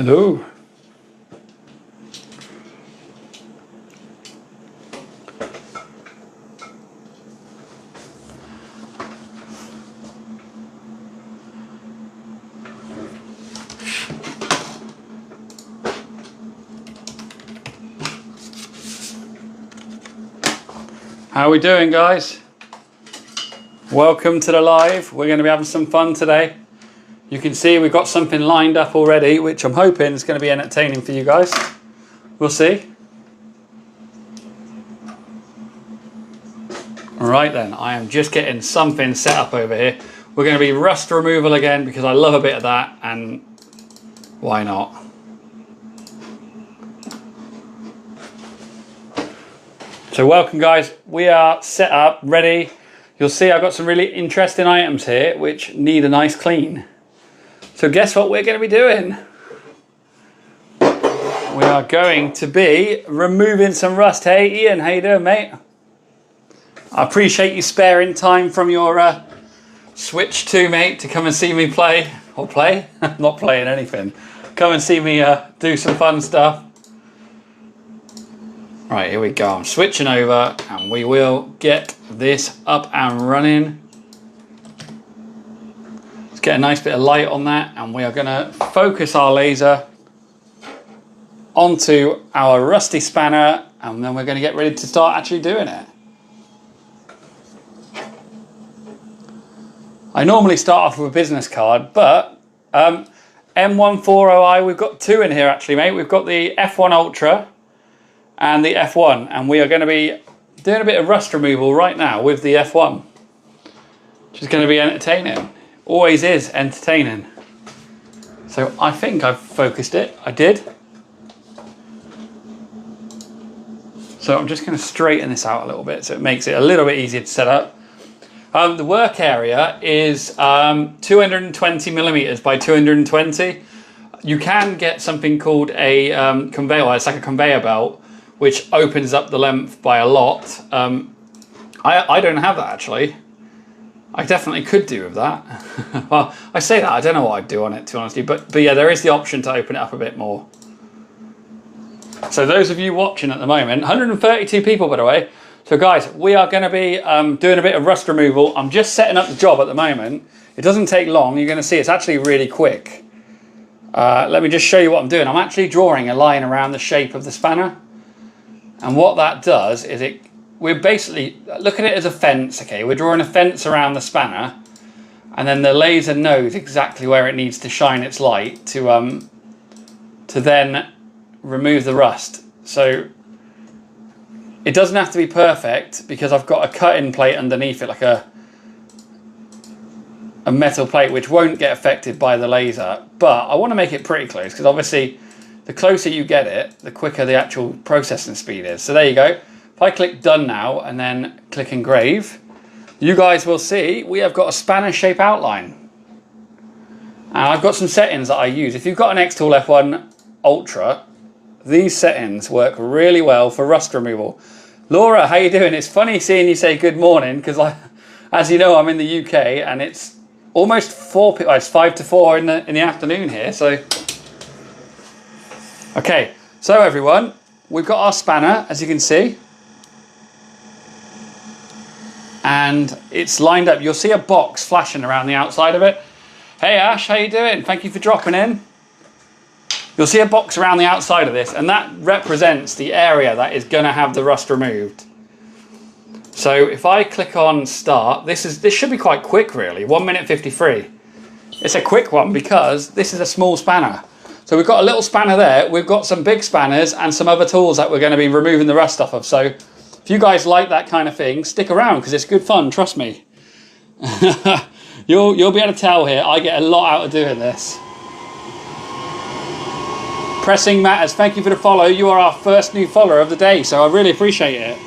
Hello. How are we doing, guys? Welcome to the live. We're going to be having some fun today. You can see we've got something lined up already, which I'm hoping is going to be entertaining for you guys. We'll see. Right then, I am just getting something set up over here. We're going to be rust removal again because I love a bit of that, and why not? So welcome, guys. We are set up, ready. You'll see I've got some really interesting items here which need a nice clean. So guess what we're going to be doing? We are going to be removing some rust. Hey Ian, how you doing, mate? I appreciate you sparing time from your Switch 2, mate, to come and see me play. Or play? Not playing anything. Come and see me do some fun stuff. Right, here we go. I'm switching over and we will get this up and running. Let's get a nice bit of light on that, and we are going to focus our laser onto our rusty spanner, and then we're going to get ready to start actually doing it. I normally start off with a business card, but M140i, we've got two in here actually, mate. We've got the F1 Ultra and the F1, and we are going to be doing a bit of rust removal right now with the F1, which is going to be entertaining. Always is entertaining. So I think I've focused it. I did. So I'm just going to straighten this out a little bit so it makes it a little bit easier to set up. The work area is 220 millimeters by 220. You can get something called a conveyor. It's like a conveyor belt, which opens up the length by a lot. I don't have that actually. I definitely could do with that. Well, I say that, I don't know what I'd do on it, to be honest with you, but yeah, there is the option to open it up a bit more. So those of you watching at the moment, 132 people by the way. So guys, we are going to be doing a bit of rust removal. I'm just setting up the job at the moment. It doesn't take long. You're going to see it's actually really quick. Let me just show you what I'm doing. I'm actually drawing a line around the shape of the spanner. And what that does is we're basically, look at it as a fence, okay? We're drawing a fence around the spanner, and then the laser knows exactly where it needs to shine its light to then remove the rust. So it doesn't have to be perfect because I've got a cut-in plate underneath it, like a metal plate, which won't get affected by the laser. But I want to make it pretty close because obviously the closer you get it, the quicker the actual processing speed is. So there you go. If I click done now and then click engrave, you guys will see we have got a spanner shape outline. And I've got some settings that I use. If you've got an xTool F1 Ultra, these settings work really well for rust removal. Laura, how you doing? It's funny seeing you say good morning because, as you know, I'm in the UK and it's almost 5 to 4 in the afternoon here. So, okay, so everyone, we've got our spanner, as you can see. And it's lined up. You'll see a box flashing around the outside of it. Hey Ash, how you doing? Thank you for dropping in. You'll see a box around the outside of this, and that represents the area that is going to have the rust removed. So if I click on start, this should be quite quick really, 1 minute 53. It's a quick one because this is a small spanner. So we've got a little spanner there, we've got some big spanners and some other tools that we're going to be removing the rust off of. So if you guys like that kind of thing, stick around because it's good fun, trust me. You'll be able to tell here, I get a lot out of doing this. Pressing Matters, thank you for the follow. You are our first new follower of the day, so I really appreciate it.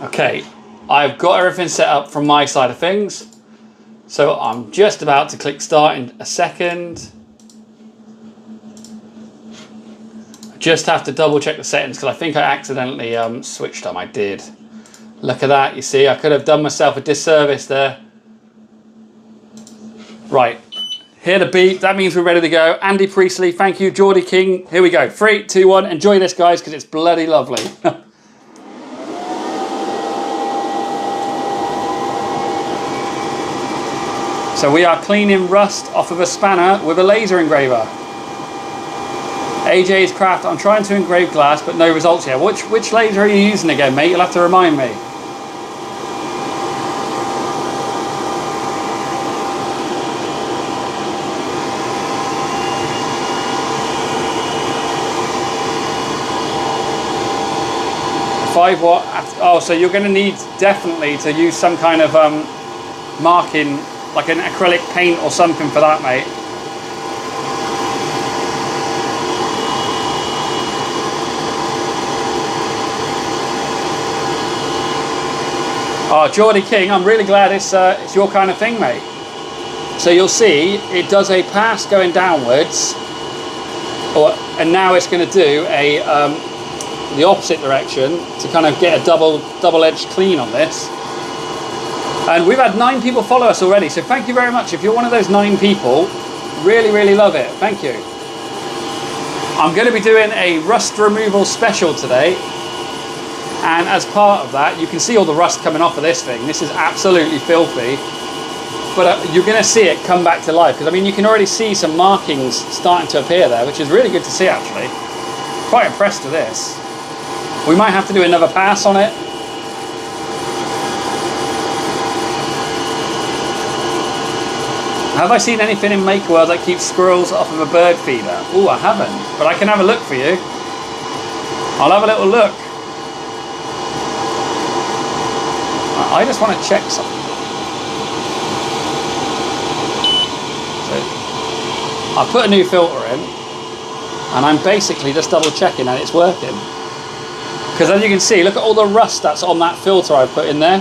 Okay, I've got everything set up from my side of things. So I'm just about to click start in a second. I just have to double check the settings because I think I accidentally switched them. I did. Look at that, you see, I could have done myself a disservice there. Right, Hear the beep, that means we're ready to go. Andy Priestley, thank you. Geordie King, here we go. 3, 2, 1, enjoy this guys, because it's bloody lovely. So we are cleaning rust off of a spanner with a laser engraver. AJ's craft, I'm trying to engrave glass, but no results yet. Which laser are you using again, mate? You'll have to remind me. Watt. Oh, so you're going to need definitely to use some kind of marking, like an acrylic paint or something for that, mate. Oh, Geordie King, I'm really glad it's your kind of thing, mate. So you'll see it does a pass going downwards, and now it's going to do a the opposite direction to kind of get a double-edged clean on this. And we've had 9 people follow us already, so thank you very much. If you're one of those 9 people, really love it. Thank you. I'm going to be doing a rust removal special today, and as part of that, you can see all the rust coming off of this thing. This is absolutely filthy, but you're going to see it come back to life, because I mean you can already see some markings starting to appear there, which is really good to see actually. Quite impressed with this. We might have to do another pass on it. Have I seen anything in MakeWorld that keeps squirrels off of a bird feeder? Oh, I haven't, but I can have a look for you. I'll have a little look. I just want to check something. So, I put a new filter in, and I'm basically just double checking that it's working. Because as you can see, look at all the rust that's on that filter I've put in there.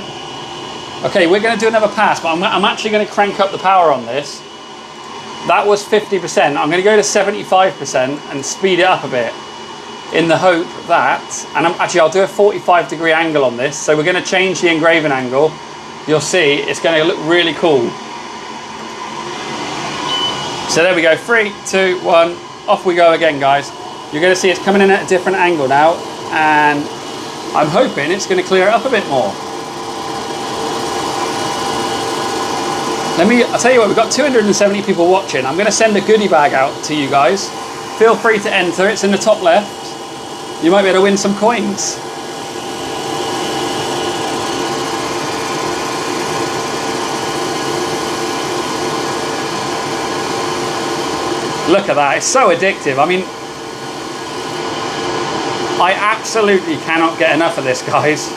Okay, we're going to do another pass, but I'm actually going to crank up the power on this. That was 50%. I'm going to go to 75% and speed it up a bit in the hope that, and I'll do a 45-degree angle on this. So we're going to change the engraving angle. You'll see it's going to look really cool. So there we go. 3, 2, 1. Off we go again, guys. You're going to see it's coming in at a different angle now, and I'm hoping it's going to clear it up a bit more. I'll tell you what, we've got 270 people watching. I'm going to send a goodie bag out to you guys. Feel free to enter, it's in the top left. You might be able to win some coins. Look at that, it's so addictive. I mean, I absolutely cannot get enough of this, guys.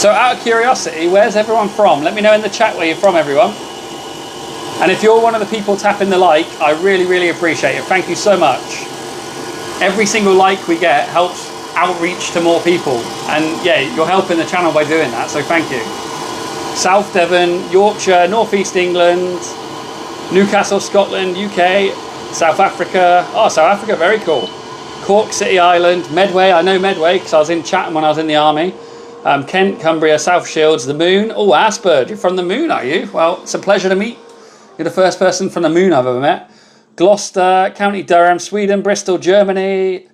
So out of curiosity, where's everyone from? Let me know in the chat where you're from, everyone. And if you're one of the people tapping the like, I really appreciate it. Thank you so much. Every single like we get helps outreach to more people. And yeah, you're helping the channel by doing that, so thank you. South Devon, Yorkshire, North East England, Newcastle, Scotland, UK, South Africa. Oh, South Africa, very cool. Cork City Island, Medway. I know Medway because I was in Chatham when I was in the army. Kent, Cumbria, South Shields, the Moon. Oh, Asperge, you're from the Moon, are you? Well, it's a pleasure to meet. You're the first person from the Moon I've ever met. Gloucester, County Durham, Sweden, Bristol, Germany,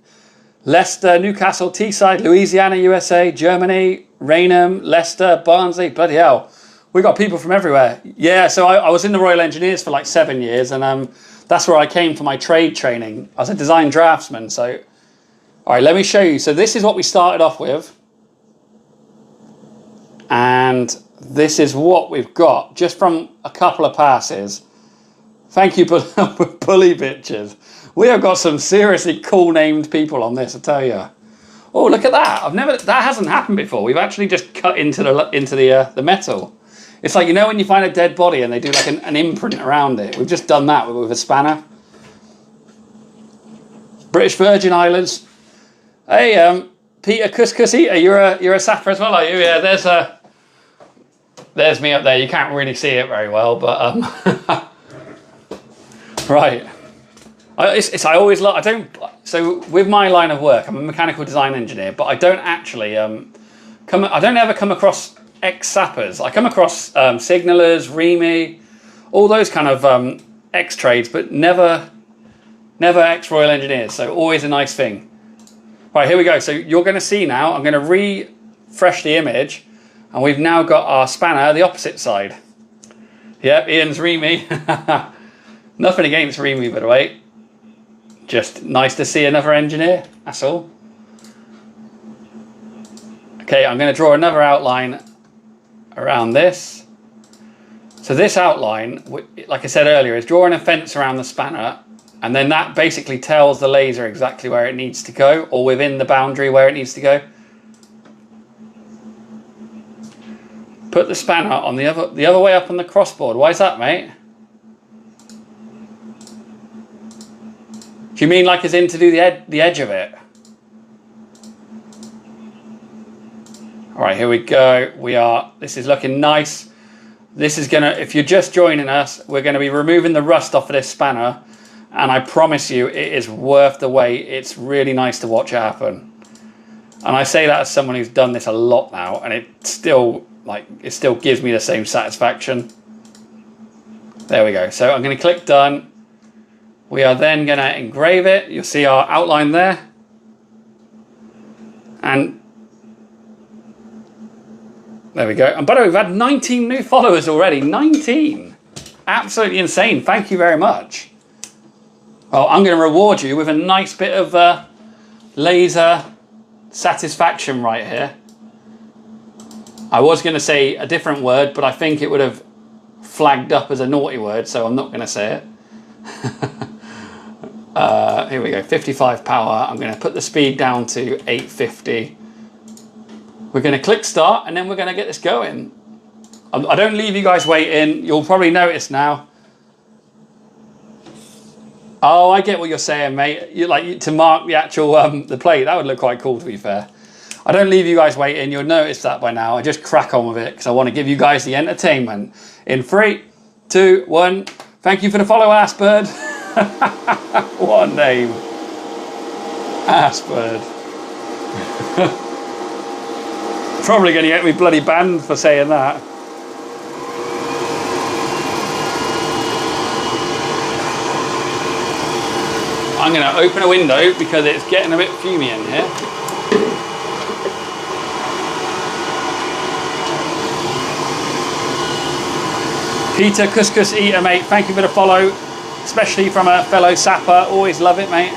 Leicester, Newcastle, Teesside, Louisiana, USA, Germany, Raynham, Leicester, Barnsley. Bloody hell. We got people from everywhere. Yeah, so I was in the Royal Engineers for like 7 years, and that's where I came for my trade training. I was a design draftsman, so... All right, let me show you. So this is what we started off with. And this is what we've got, just from a couple of passes. Thank you, Bully Bitches. We have got some seriously cool named people on this, I tell you. Oh, look at that. That hasn't happened before. We've actually just cut into the metal. It's like, you know when you find a dead body and they do like an imprint around it? We've just done that with a spanner. British Virgin Islands. Hey, Peter Couscous Eater, you're a sapper as well, are you? Yeah, there's me up there. You can't really see it very well, but right. So with my line of work, I'm a mechanical design engineer, but I don't actually I don't ever come across ex-sappers. I come across signallers, REME, all those kind of ex-trades, but never ex-Royal Engineers. So always a nice thing. Right, here we go. So you're going to see now, I'm going to refresh the image, and we've now got our spanner the opposite side. Yep, Ian's REME. Nothing against REME, by the way. Just nice to see another engineer, that's all. Okay, I'm going to draw another outline around this. So this outline, like I said earlier, is drawing a fence around the spanner, and then that basically tells the laser exactly where it needs to go, or within the boundary where it needs to go. Put the spanner on the other way up on the crossboard. Why is that, mate? Do you mean like as in to do the edge of it? All right, here we go. This is looking nice. This is gonna, if you're just joining us, we're gonna be removing the rust off of this spanner, and I promise you it is worth the wait. It's really nice to watch it happen. And I say that as someone who's done this a lot now, and it still gives me the same satisfaction. There we go. So I'm gonna click done. We are then going to engrave it. You'll see our outline there. And there we go. And by the way, we've had 19 new followers already. 19. Absolutely insane. Thank you very much. Well, I'm going to reward you with a nice bit of laser satisfaction right here. I was going to say a different word, but I think it would have flagged up as a naughty word, so I'm not going to say it. Here we go, 55 power. I'm going to put the speed down to 850. We're going to click start, and then we're going to get this going. I don't leave you guys waiting. You'll probably notice now. Oh, I get what you're saying, mate. You like to mark the actual the plate. That would look quite cool, to be fair. I don't leave you guys waiting. You'll notice that by now. I just crack on with it because I want to give you guys the entertainment. In 3, 2, 1. Thank you for the follow, Assbird. What a name. Assbird. Probably going to get me bloody banned for saying that. I'm going to open a window because it's getting a bit fumy in here. Peter Couscous Eater, mate, thank you for the follow, especially from a fellow sapper. Always love it, mate.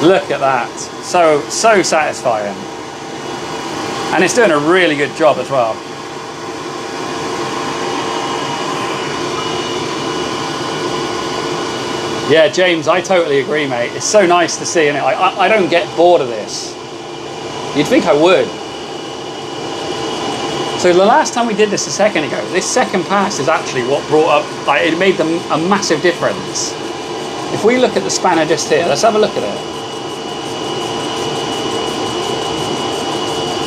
Look at that. So satisfying. And it's doing a really good job as well. Yeah, James, I totally agree, mate. It's so nice to see, and I don't get bored of this. You'd think I would. So the last time we did this a second ago, this second pass is actually what brought up, like, it made a massive difference. If we look at the spanner just here, let's have a look at it.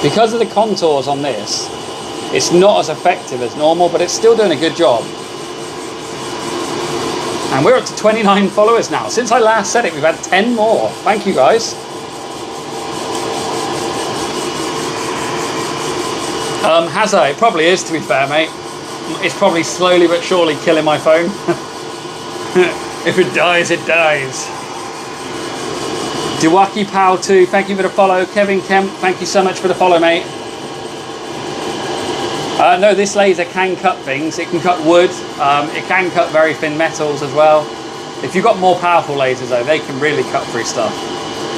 Because of the contours on this, it's not as effective as normal, but it's still doing a good job. And we're up to 29 followers now. Since I last said it, we've had 10 more. Thank you, guys. Hazza, it probably is, to be fair, mate. It's probably slowly but surely killing my phone. If it dies, it dies. Dewaki Pow 2, thank you for the follow. Kevin Kemp, thank you so much for the follow, mate. No, this laser can cut things. It can cut wood. It can cut very thin metals as well. If you've got more powerful lasers, though, they can really cut through stuff.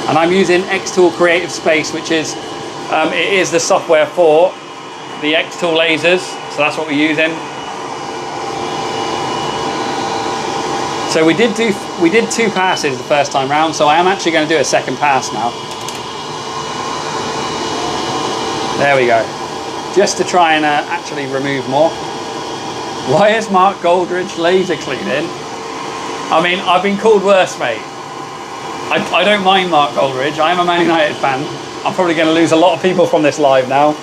And I'm using xTool Creative Space, which is it is the software for the xTool lasers. So that's what we're using. So we did 2 passes the first time round. So I am actually going to do a second pass now. There we go. Just to try and actually remove more. Why is Mark Goldridge laser cleaning? I mean, I've been called worse, mate. I don't mind Mark Goldridge. I am a Man United fan. I'm probably going to lose a lot of people from this live now.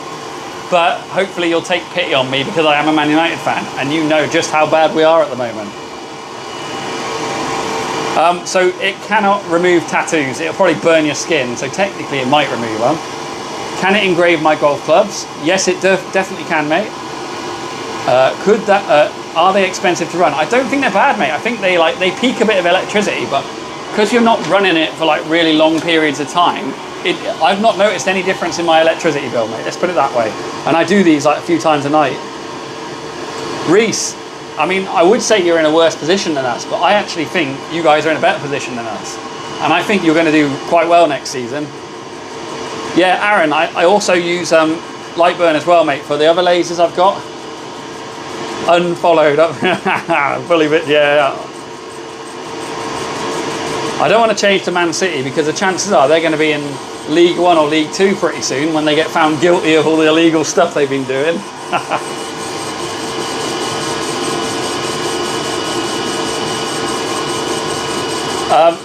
But hopefully you'll take pity on me because I am a Man United fan. And you know just how bad we are at the moment. So it cannot remove tattoos. It'll probably burn your skin, so technically it might remove them. Can it engrave my golf clubs? Yes, it definitely can, mate. Are they expensive to run? I don't think they're bad, mate. I think they peak a bit of electricity, but because you're not running it for like really long periods of time, I've not noticed any difference in my electricity bill, mate. Let's put it that way. And I do these like a few times a night. Reese, I mean, I would say you're in a worse position than us, but I actually think you guys are in a better position than us. And I think you're going to do quite well next season. Yeah, Aaron, I also use Lightburn as well, mate, for the other lasers I've got. Unfollowed up. Believe it, yeah. I don't want to change to Man City because the chances are they're going to be in League 1 or League 2 pretty soon when they get found guilty of all the illegal stuff they've been doing.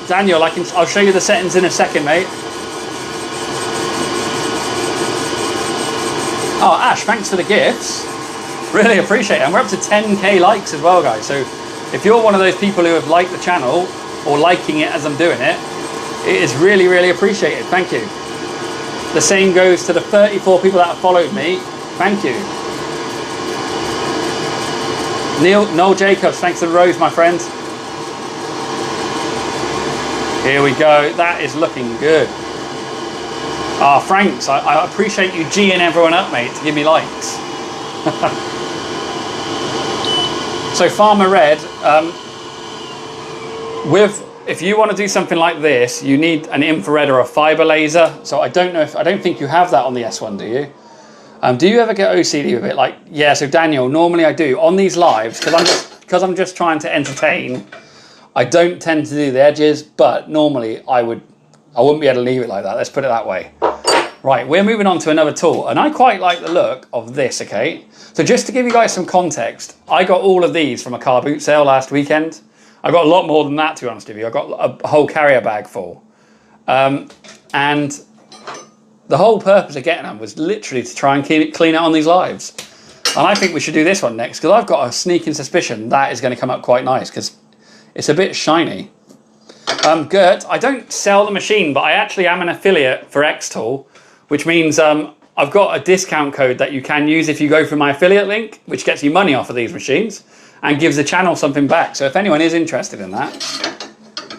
Daniel, I'll show you the settings in a second, mate. Oh, Ash, thanks for the gifts. Really appreciate it. And we're up to 10k likes as well, guys. So if you're one of those people who have liked the channel or liking it as I'm doing it, it is really, really appreciated. Thank you. The same goes to the 34 people that have followed me. Thank you. Noel Jacobs, thanks for the rose, my friend. Here we go. That is looking good. Ah, Franks, I appreciate you G'ing everyone up, mate, to give me likes. So Farmer Red, if you want to do something like this, you need an infrared or a fiber laser. So I don't think you have that on the S1, do you? Do you ever get OCD with it? Like, yeah. So Daniel, normally I do on these lives because I'm just trying to entertain. I don't tend to do the edges, but normally I wouldn't be able to leave it like that. Let's put it that way. Right, we're moving on to another tool, and I quite like the look of this, okay? So just to give you guys some context, I got all of these from a car boot sale last weekend. I got a lot more than that, to be honest with you. I got a whole carrier bag full. And the whole purpose of getting them was literally to try and clean it on these lives. And I think we should do this one next, because I've got a sneaking suspicion that is going to come up quite nice, because it's a bit shiny. Gert, I don't sell the machine, but I actually am an affiliate for xTool, which means I've got a discount code that you can use if you go through my affiliate link, which gets you money off of these machines and gives the channel something back. So if anyone is interested in that,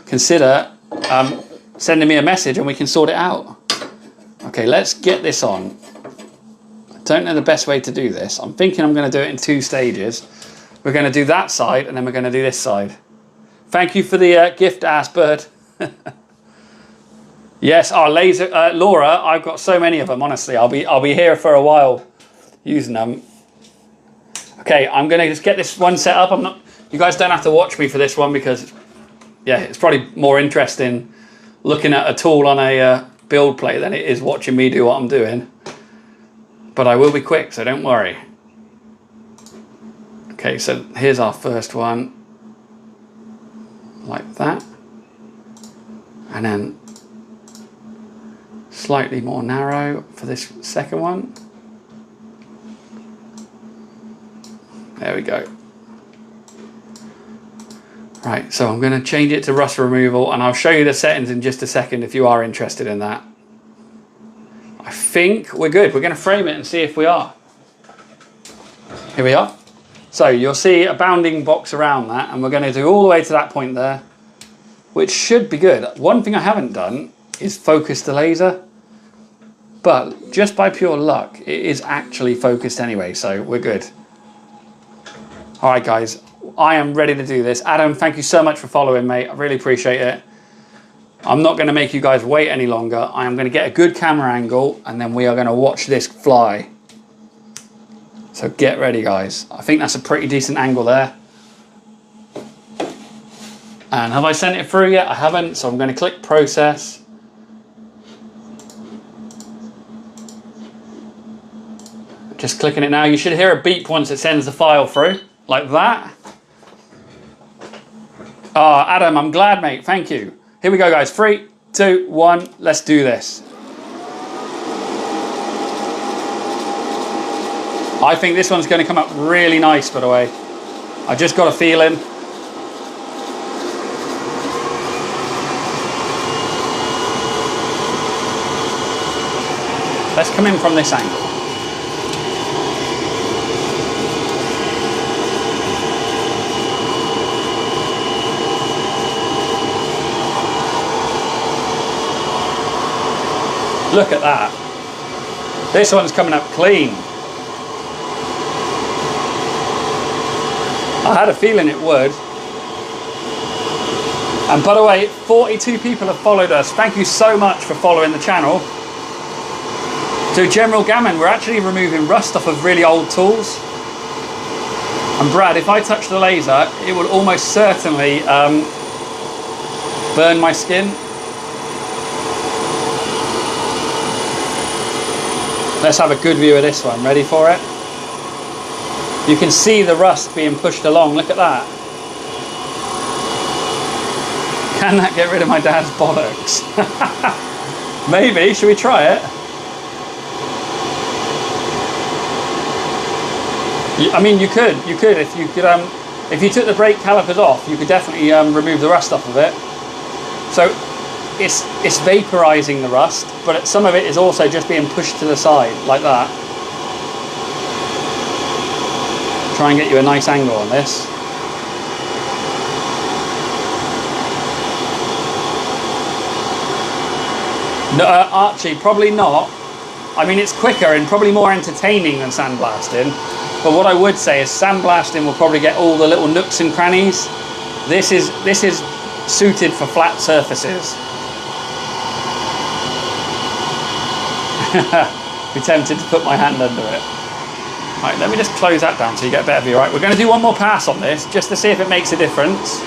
consider sending me a message and we can sort it out. Okay, let's get this on. I don't know the best way to do this. I'm thinking I'm going to do it in 2 stages. We're going to do that side and then we're going to do this side. Thank you for the gift, Assbird. Yes, our laser, Laura. I've got so many of them. Honestly, I'll be here for a while using them. Okay, I'm gonna just get this one set up. You guys don't have to watch me for this one because, yeah, it's probably more interesting looking at a tool on a build plate than it is watching me do what I'm doing. But I will be quick, so don't worry. Okay, so here's our first one, like that, and then slightly more narrow for this second one. There we go. Right, so I'm going to change it to rust removal and I'll show you the settings in just a second if you are interested in that. I think we're good. We're going to frame it and see if we are. Here we are. So you'll see a bounding box around that and we're going to do all the way to that point there, which should be good. One thing I haven't done is focus the laser, but just by pure luck it is actually focused anyway, so we're good. All right guys, I am ready to do this. Adam, thank you so much for following, mate. I really appreciate it. I'm not going to make you guys wait any longer. I am going to get a good camera angle and then we are going to watch this fly. So get ready guys. I think that's a pretty decent angle there. And have I sent it through yet? I haven't, so I'm going to click process. Just clicking it now. You should hear a beep once it sends the file through, like that. Oh, Adam, I'm glad, mate. Thank you. Here we go, guys. 3, 2, 1. Let's do this. I think this one's going to come up really nice, by the way. I just got a feeling. Let's come in from this angle. Look at that. This one's coming up clean. I had a feeling it would. And by the way, 42 people have followed us. Thank you so much for following the channel. So General Gammon, we're actually removing rust off of really old tools. And Brad, if I touch the laser, it will almost certainly burn my skin. Let's have a good view of this one. Ready for it? You can see the rust being pushed along. Look at that. Can that get rid of my dad's bollocks? Maybe. Should we try it? I mean, you could if you took the brake calipers off, you could definitely remove the rust off of it. So it's vaporizing the rust, but some of it is also just being pushed to the side like that. Try and get you a nice angle on this. No, Archie, probably not. I mean, it's quicker and probably more entertaining than sandblasting. But what I would say is sandblasting will probably get all the little nooks and crannies. This is suited for flat surfaces. Be tempted to put my hand under it. Right, let me just close that down so you get a better view. Right, we're going to do one more pass on this just to see if it makes a difference.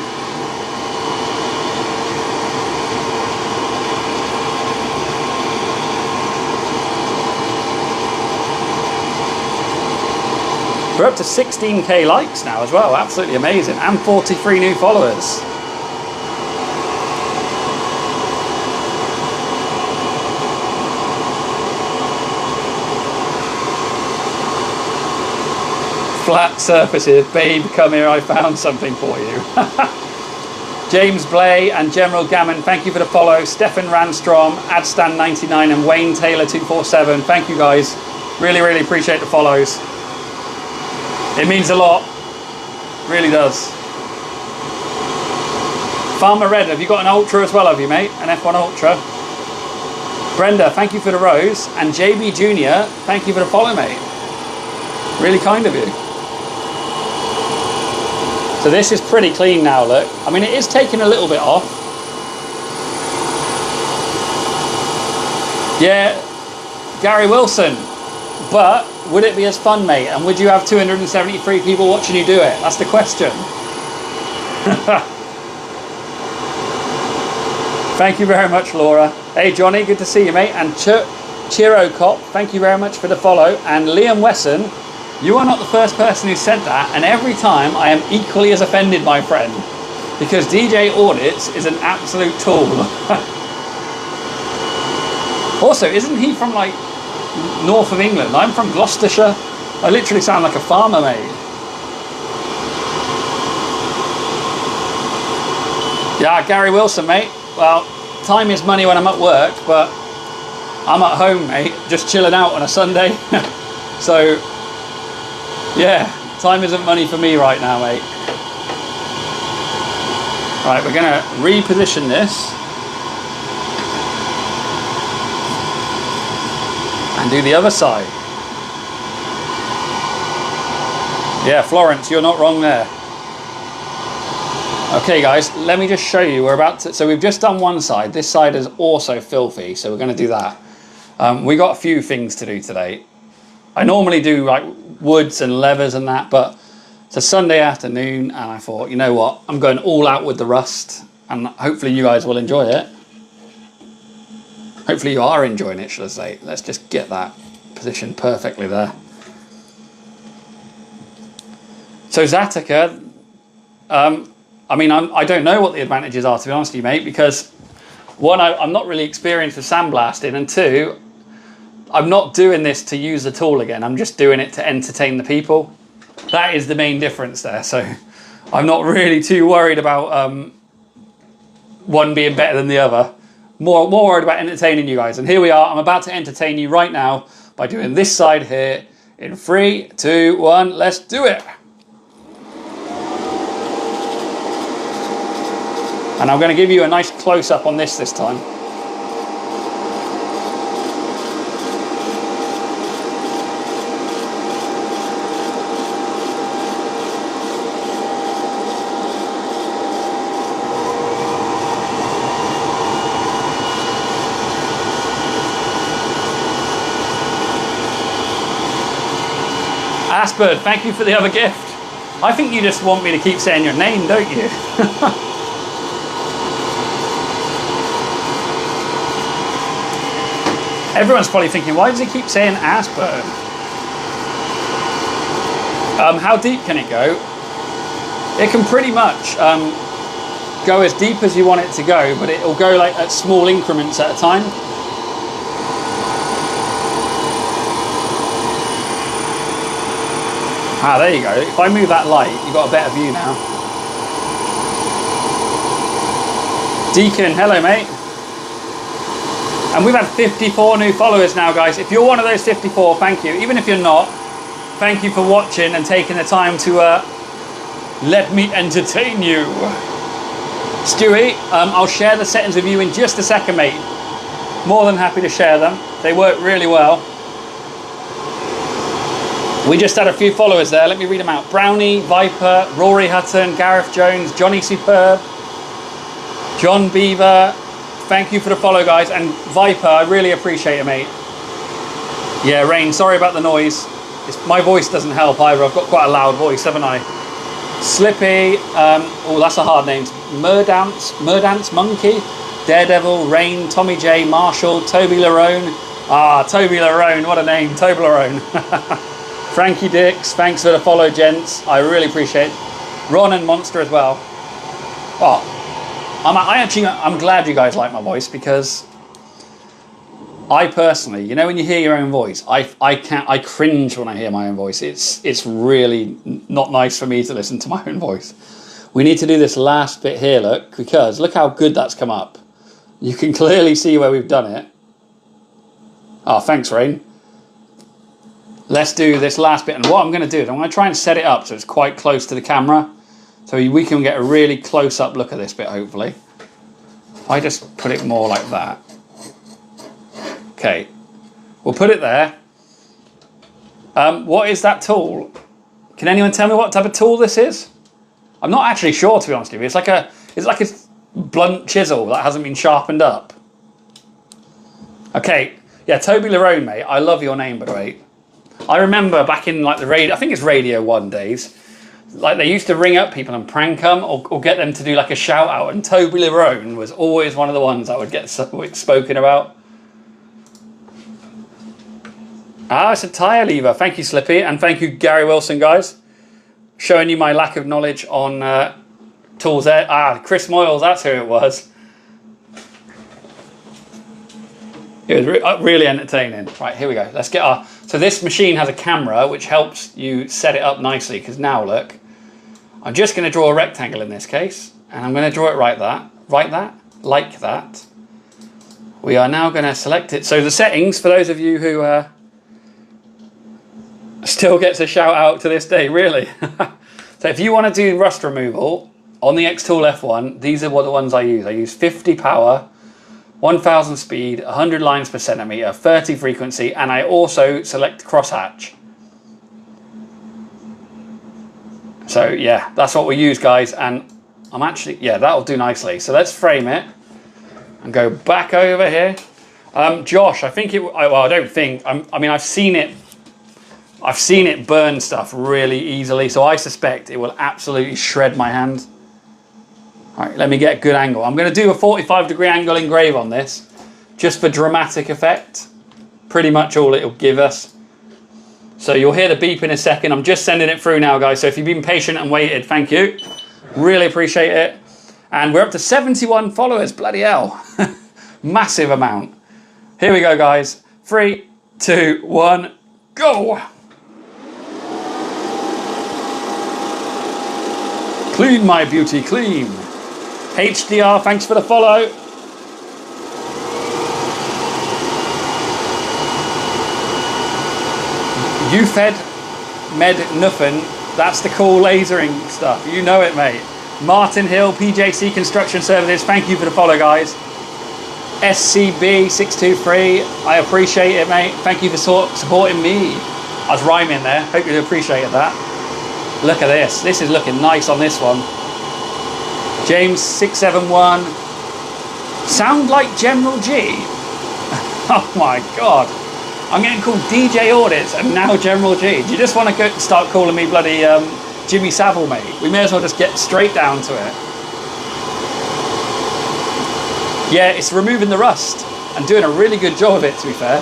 We're up to 16k likes now as well, absolutely amazing, and 43 new followers. Flat surfaces, babe, come here, I found something for you. James Blay and General Gammon, thank you for the follow. Stefan Ranstrom, Adstan99 and Wayne Taylor 247, thank you guys. Really, really appreciate the follows. It means a lot, really does. Farmer Red, have you got an Ultra as well, have you, mate? An F1 Ultra. Brenda, thank you for the rose. And JB Jr., thank you for the follow, mate. Really kind of you. So this is pretty clean now, look. I mean, it is taking a little bit off. Yeah, Gary Wilson. But would it be as fun, mate? And would you have 273 people watching you do it? That's the question. Thank you very much, Laura. Hey, Johnny, good to see you, mate. And Chiro Cop, thank you very much for the follow. And Liam Wesson, you are not the first person who said that. And every time I am equally as offended, my friend. Because DJ Audits is an absolute tool. Also, isn't he from, like, north of England? I'm from Gloucestershire. I literally sound like a farmer, mate. Yeah, Gary Wilson, mate. Well, time is money when I'm at work, but I'm at home, mate, just chilling out on a Sunday. So, yeah, time isn't money for me right now, mate. Right, we're going to reposition this. And do the other side. Yeah, Florence, you're not wrong there. Okay, guys, let me just show you. We're about to. So we've just done one side. This side is also filthy, so we're going to do that. We got a few things to do today. I normally do like woods and leathers and that, but it's a Sunday afternoon, and I thought, you know what? I'm going all out with the rust, and hopefully you guys will enjoy it. Hopefully you are enjoying it, should I say. Let's just get that positioned perfectly there. So Zatica, I mean, I don't know what the advantages are, to be honest with you, mate, because one, I'm not really experienced with sandblasting, and two, I'm not doing this to use the tool again. I'm just doing it to entertain the people. That is the main difference there. So I'm not really too worried about one being better than the other. More worried about entertaining you guys. And here we are. I'm about to entertain you right now by doing this side here in 3, 2, 1. Let's do it. And I'm going to give you a nice close-up on this time. Asper, thank you for the other gift. I think you just want me to keep saying your name, don't you? Everyone's probably thinking, why does he keep saying Asper? How deep can it go? It can pretty much go as deep as you want it to go, but it'll go like at small increments at a time. Ah, there you go. If I move that light, you've got a better view now. Deacon, hello mate. And we've had 54 new followers now, guys. If you're one of those 54, thank you. Even if you're not, thank you for watching and taking the time to let me entertain you. Stewie, I'll share the settings with you in just a second, mate. More than happy to share them. They work really well. We just had a few followers there. Let me read them out. Brownie, Viper, Rory Hutton, Gareth Jones, Johnny Superb, John Beaver. Thank you for the follow, guys. And Viper, I really appreciate it, mate. Yeah, Rain, sorry about the noise. My voice doesn't help either. I've got quite a loud voice, haven't I? Slippy, oh, that's a hard name. Murdance Monkey, Daredevil, Rain, Tommy J, Marshall, Toby Larone. Ah, Toby Larone, what a name, Toby Larone. Frankie Dix, thanks for the follow, gents. I really appreciate it. Ron and Monster as well. Oh, I'm glad you guys like my voice, because I personally, you know, when you hear your own voice, I cringe when I hear my own voice. It's really not nice for me to listen to my own voice. We need to do this last bit here, look, because look how good that's come up. You can clearly see where we've done it. Oh, thanks, Rain. Let's do this last bit, and what I'm going to do is I'm going to try and set it up so it's quite close to the camera, so we can get a really close-up look at this bit, hopefully. If I just put it more like that. Okay, we'll put it there. What is that tool? Can anyone tell me what type of tool this is? I'm not actually sure, to be honest with you. It's like a blunt chisel that hasn't been sharpened up. Okay, yeah, Toby Larone, mate. I love your name, by the way. I remember back in like the radio, I think it's Radio 1 days, like they used to ring up people and prank them or get them to do like a shout out, and Toby Larone was always one of the ones that would get spoken about. Ah, it's a tyre lever. Thank you, Slippy, and thank you, Gary Wilson, guys. Showing you my lack of knowledge on tools there. Ah, Chris Moyles, that's who it was. It was really entertaining. Right, here we go. Let's get our... So this machine has a camera which helps you set it up nicely, because now, look, I'm just going to draw a rectangle in this case, and I'm going to draw it like that. We are now going to select it. So the settings, for those of you who still gets a shout out to this day, really. So if you want to do rust removal on the xTool F1, these are the ones I use. I use 50 power, 1000 speed, 100 lines per centimetre, 30 frequency, and I also select crosshatch. So yeah, that's what we use, guys, and I'm actually, yeah, that'll do nicely. So let's frame it and go back over here. Josh, I think well, I don't think, I mean, I've seen it burn stuff really easily, so I suspect it will absolutely shred my hand. All right, let me get a good angle. I'm going to do a 45-degree angle engrave on this, just for dramatic effect. Pretty much all it'll give us. So you'll hear the beep in a second. I'm just sending it through now, guys. So if you've been patient and waited, thank you. Really appreciate it. And we're up to 71 followers. Bloody hell. Massive amount. Here we go, guys. 3, 2, 1, go. Clean, my beauty, clean. HDR, thanks for the follow. You fed med nuffin. That's the cool lasering stuff. You know it, mate. Martin Hill, PJC Construction Services. Thank you for the follow, guys. SCB623. I appreciate it, mate. Thank you for supporting me. I was rhyming there. Hope you appreciated that. Look at this. This is looking nice on this one. James671. Sound like General G. Oh my God. I'm getting called DJ Audits and now General G. Do you just want to start calling me bloody Jimmy Savile, mate? We may as well just get straight down to it. Yeah, it's removing the rust and doing a really good job of it, to be fair.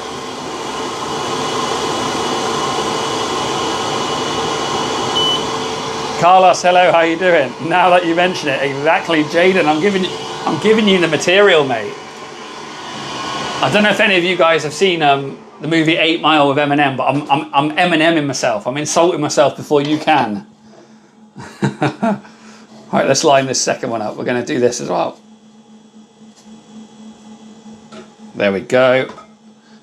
Carlos, hello, how you doing? Now that you mention it, exactly, Jaden, I'm giving you the material, mate. I don't know if any of you guys have seen the movie 8 Mile with Eminem, but I'm Emineming myself. I'm insulting myself before you can. All right, let's line this second one up. We're going to do this as well. There we go.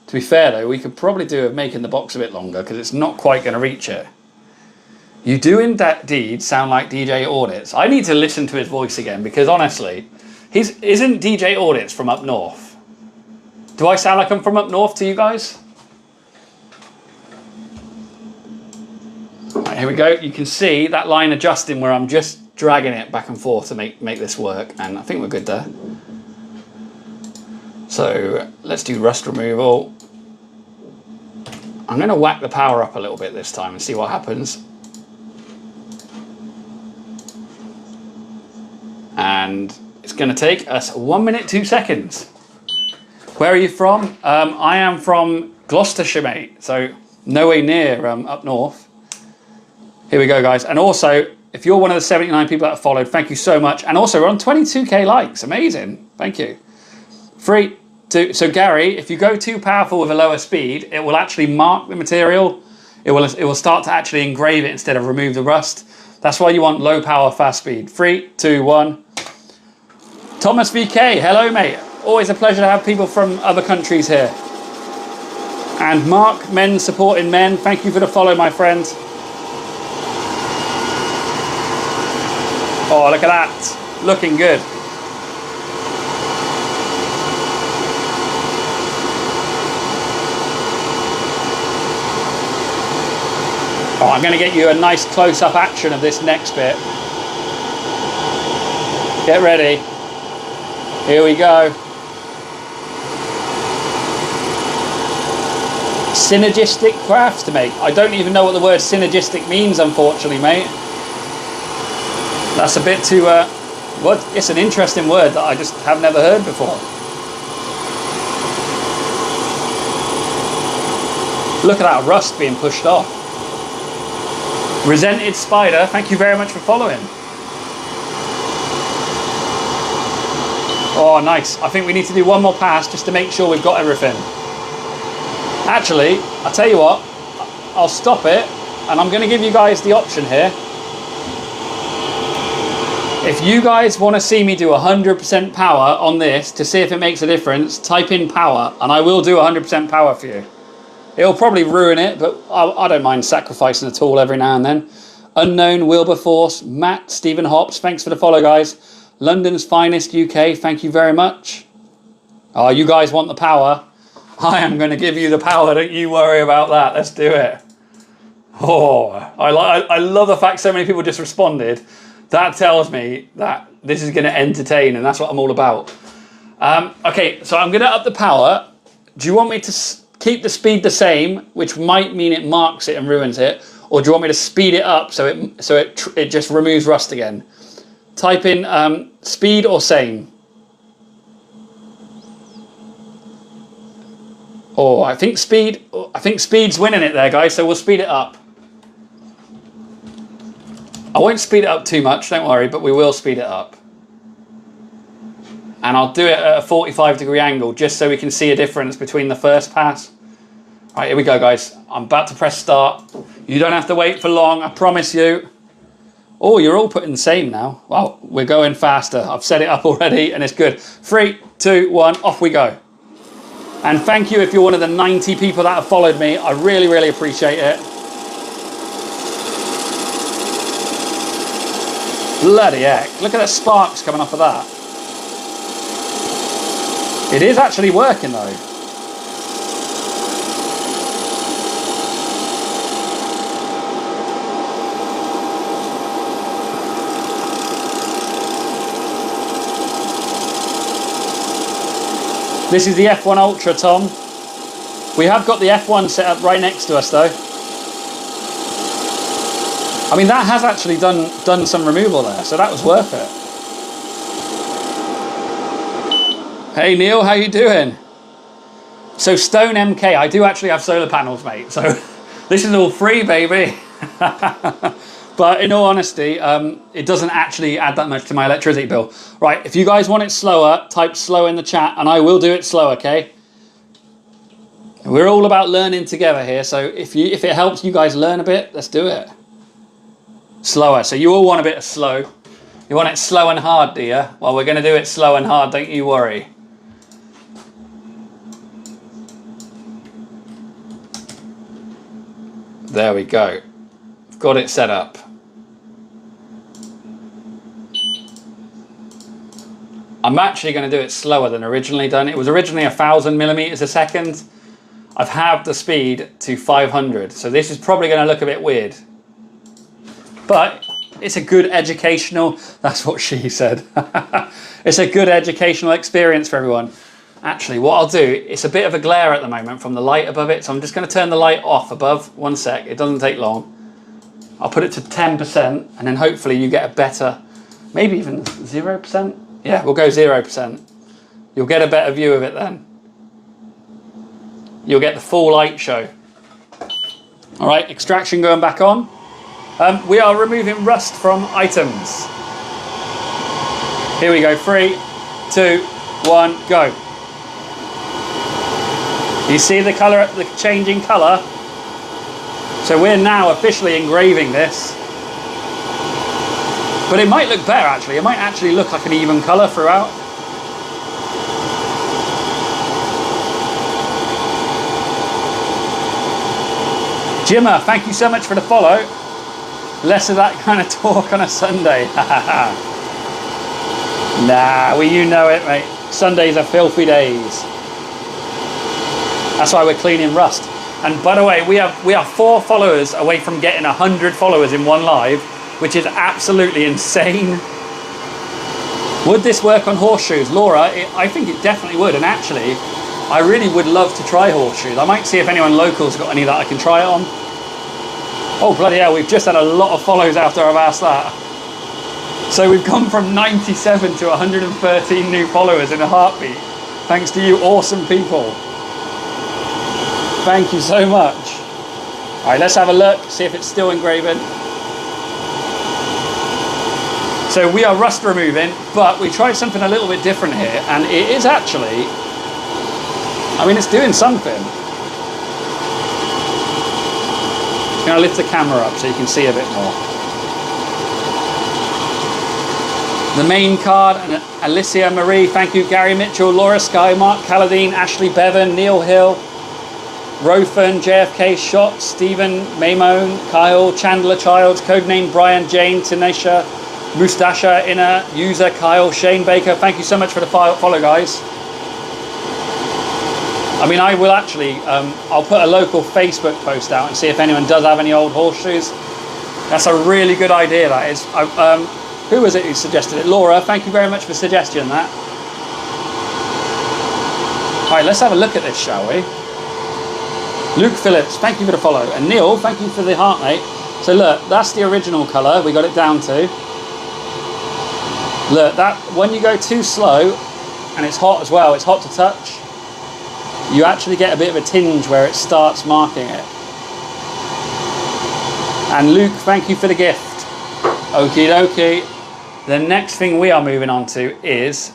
To be fair though, we could probably do with making the box a bit longer because it's not quite going to reach it. You do indeed sound like DJ Audits. I need to listen to his voice again because honestly, isn't DJ Audits from up north? Do I sound like I'm from up north to you guys? Right, here we go. You can see that line adjusting where I'm just dragging it back and forth to make this work, and I think we're good there. So let's do rust removal. I'm going to whack the power up a little bit this time and see what happens. And it's going to take us 1 minute 2 seconds. Where are you from? I am from Gloucestershire, mate, so nowhere near up north. Here we go, guys. And also, if you're one of the 79 people that have followed, thank you so much. And also, we're on 22k likes. Amazing. Thank you. 3, 2. So, Gary, if you go too powerful with a lower speed, it will actually mark the material. It will start to actually engrave it instead of remove the rust. That's why you want low power, fast speed. 3, 2, 1. Thomas VK, hello, mate. Always a pleasure to have people from other countries here. And Mark, men supporting men. Thank you for the follow, my friend. Oh, look at that. Looking good. Oh, I'm going to get you a nice close-up action of this next bit. Get ready. Here we go. Synergistic crafts to make. I don't even know what the word synergistic means, unfortunately, mate. That's a bit too, it's an interesting word that I just have never heard before. Look at that rust being pushed off. Resented Spider, thank you very much for following. Oh, nice. I think we need to do one more pass just to make sure we've got everything. Actually, I'll tell you what, I'll stop it and I'm going to give you guys the option here. If you guys want to see me do 100% power on this to see if it makes a difference, type in power and I will do 100% power for you. It'll probably ruin it, but I don't mind sacrificing a tool every now and then. Unknown Wilberforce, Matt, Stephen Hops, thanks for the follow, guys. London's Finest UK, thank you very much. Oh, you guys want the power? I am going to give you the power, don't you worry about that. Let's do it. Oh, I love the fact so many people just responded. That tells me that this is going to entertain, and that's what I'm all about. Okay, so I'm going to up the power. Do you want me to keep the speed the same, which might mean it marks it and ruins it, or do you want me to speed it up so it just removes rust again? Type in speed or same. Oh, I think speed's winning it there, guys, so we'll speed it up. I won't speed it up too much, don't worry, but we will speed it up. And I'll do it at a 45-degree angle just so we can see a difference between the first pass. All right, here we go, guys. I'm about to press start. You don't have to wait for long, I promise you. Oh, you're all putting the same now. Well, we're going faster. I've set it up already and it's good. 3, 2, 1, off we go. And thank you if you're one of the 90 people that have followed me. I really, really appreciate it. Bloody heck. Look at the sparks coming off of that. It is actually working though. This is the F1 Ultra, Tom. We have got the F1 set up right next to us though. I mean, that has actually done some removal there, so that was worth it. Hey Neil, how you doing? So Stone MK, I do actually have solar panels, mate, so this is all free, baby. But in all honesty, it doesn't actually add that much to my electricity bill. Right, if you guys want it slower, type slow in the chat and I will do it slow, okay? We're all about learning together here, so if it helps you guys learn a bit, let's do it. Slower, so you all want a bit of slow. You want it slow and hard, do you? Well, we're going to do it slow and hard, don't you worry. There we go. I've got it set up. I'm actually going to do it slower than originally done. It was originally 1,000 millimeters a second. I've halved the speed to 500, so this is probably going to look a bit weird. But it's a good educational, that's what she said. It's a good educational experience for everyone. Actually, what I'll do, it's a bit of a glare at the moment from the light above it, so I'm just going to turn the light off above. 1 sec, it doesn't take long. I'll put it to 10%, and then hopefully you get a better, maybe even 0%. Yeah, we'll go 0%. You'll get a better view of it then. You'll get the full light show. All right, extraction going back on. We are removing rust from items. Here we go, 3, 2, 1, go. You see the colour, the changing colour? So we're now officially engraving this. But it might look better actually. It might actually look like an even colour throughout. Jimmer, thank you so much for the follow. Less of that kind of talk on a Sunday. Nah, well, you know it, mate. Sundays are filthy days. That's why we're cleaning rust. And by the way, we are 4 followers away from getting 100 followers in one live, which is absolutely insane. Would this work on horseshoes? Laura, I think it definitely would. And actually, I really would love to try horseshoes. I might see if anyone local's got any that I can try it on. Oh, bloody hell, we've just had a lot of follows after I've asked that. So we've gone from 97 to 113 new followers in a heartbeat. Thanks to you awesome people. Thank you so much. All right, let's have a look, see if it's still engraving. So we are rust removing, but we tried something a little bit different here, and it is actually, I mean, it's doing something. I'm going to lift the camera up so you can see a bit more. The main card, and Alicia Marie, thank you, Gary Mitchell, Laura Sky, Mark Calladine, Ashley Bevan, Neil Hill, Rothan, JFK Shot, Stephen Maymone, Kyle, Chandler Childs, codename Brian, Jane, Tanisha, Mustasha, Inner, User, Kyle, Shane Baker. Thank you so much for the follow, guys. I mean, I will actually, I'll put a local Facebook post out and see if anyone does have any old horseshoes. That's a really good idea, that is. Who was it who suggested it? Laura, thank you very much for suggesting that. All right, let's have a look at this, shall we? Luke Phillips, thank you for the follow. And Neil, thank you for the heart, mate. So look, that's the original colour we got it down to. Look, that when you go too slow, and it's hot as well, it's hot to touch, you actually get a bit of a tinge where it starts marking it. And Luke, thank you for the gift. Okie dokie. The next thing we are moving on to is,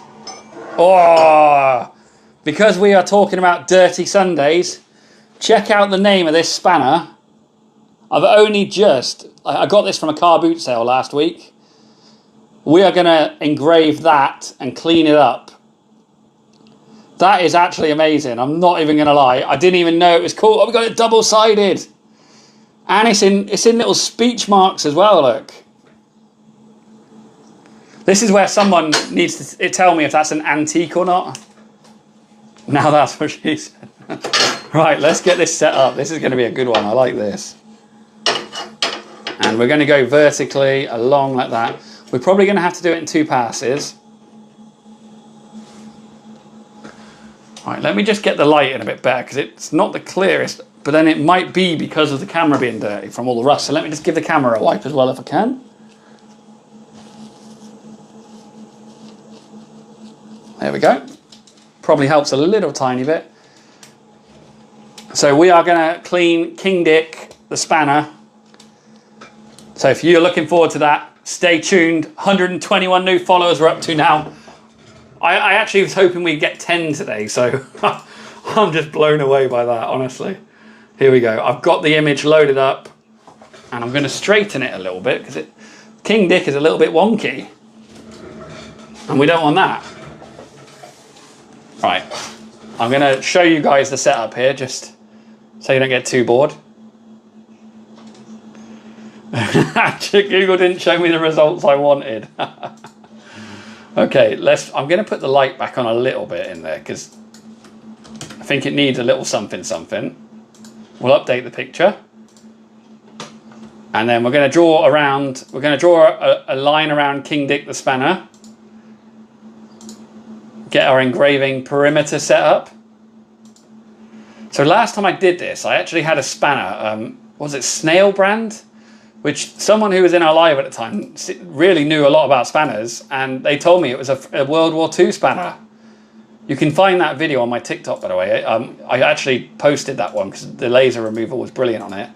because we are talking about dirty Sundays, check out the name of this spanner. I got this from a car boot sale last week. We are going to engrave that and clean it up. That is actually amazing. I'm not even going to lie. I didn't even know it was cool. Oh, we got it double-sided. And it's in little speech marks as well, look. This is where someone needs to tell me if that's an antique or not. Now that's what she said. Right, let's get this set up. This is going to be a good one. I like this. And we're going to go vertically along like that. We're probably going to have to do it in 2 passes. Right, let me just get the light in a bit better because it's not the clearest, but then it might be because of the camera being dirty from all the rust. So let me just give the camera a wipe as well if I can. There we go. Probably helps a little tiny bit. So we are going to clean King Dick, the spanner. So if you're looking forward to that, stay tuned. 121 new followers we're up to now. I actually was hoping we'd get 10 today, so I'm just blown away by that, honestly. Here we go. I've got the image loaded up, and I'm going to straighten it a little bit because King Dick is a little bit wonky, and we don't want that. Right, I'm going to show you guys the setup here, just so you don't get too bored. Google didn't show me the results I wanted. Okay, I'm going to put the light back on a little bit in there because I think it needs a little something. We'll update the picture. And then we're going to draw a line around King Dick the spanner. Get our engraving perimeter set up. So last time I did this, I actually had a spanner, was it Snail brand? Which someone who was in our live at the time really knew a lot about spanners, and they told me it was a World War II spanner. You can find that video on my TikTok, by the way. I actually posted that one because the laser removal was brilliant on it.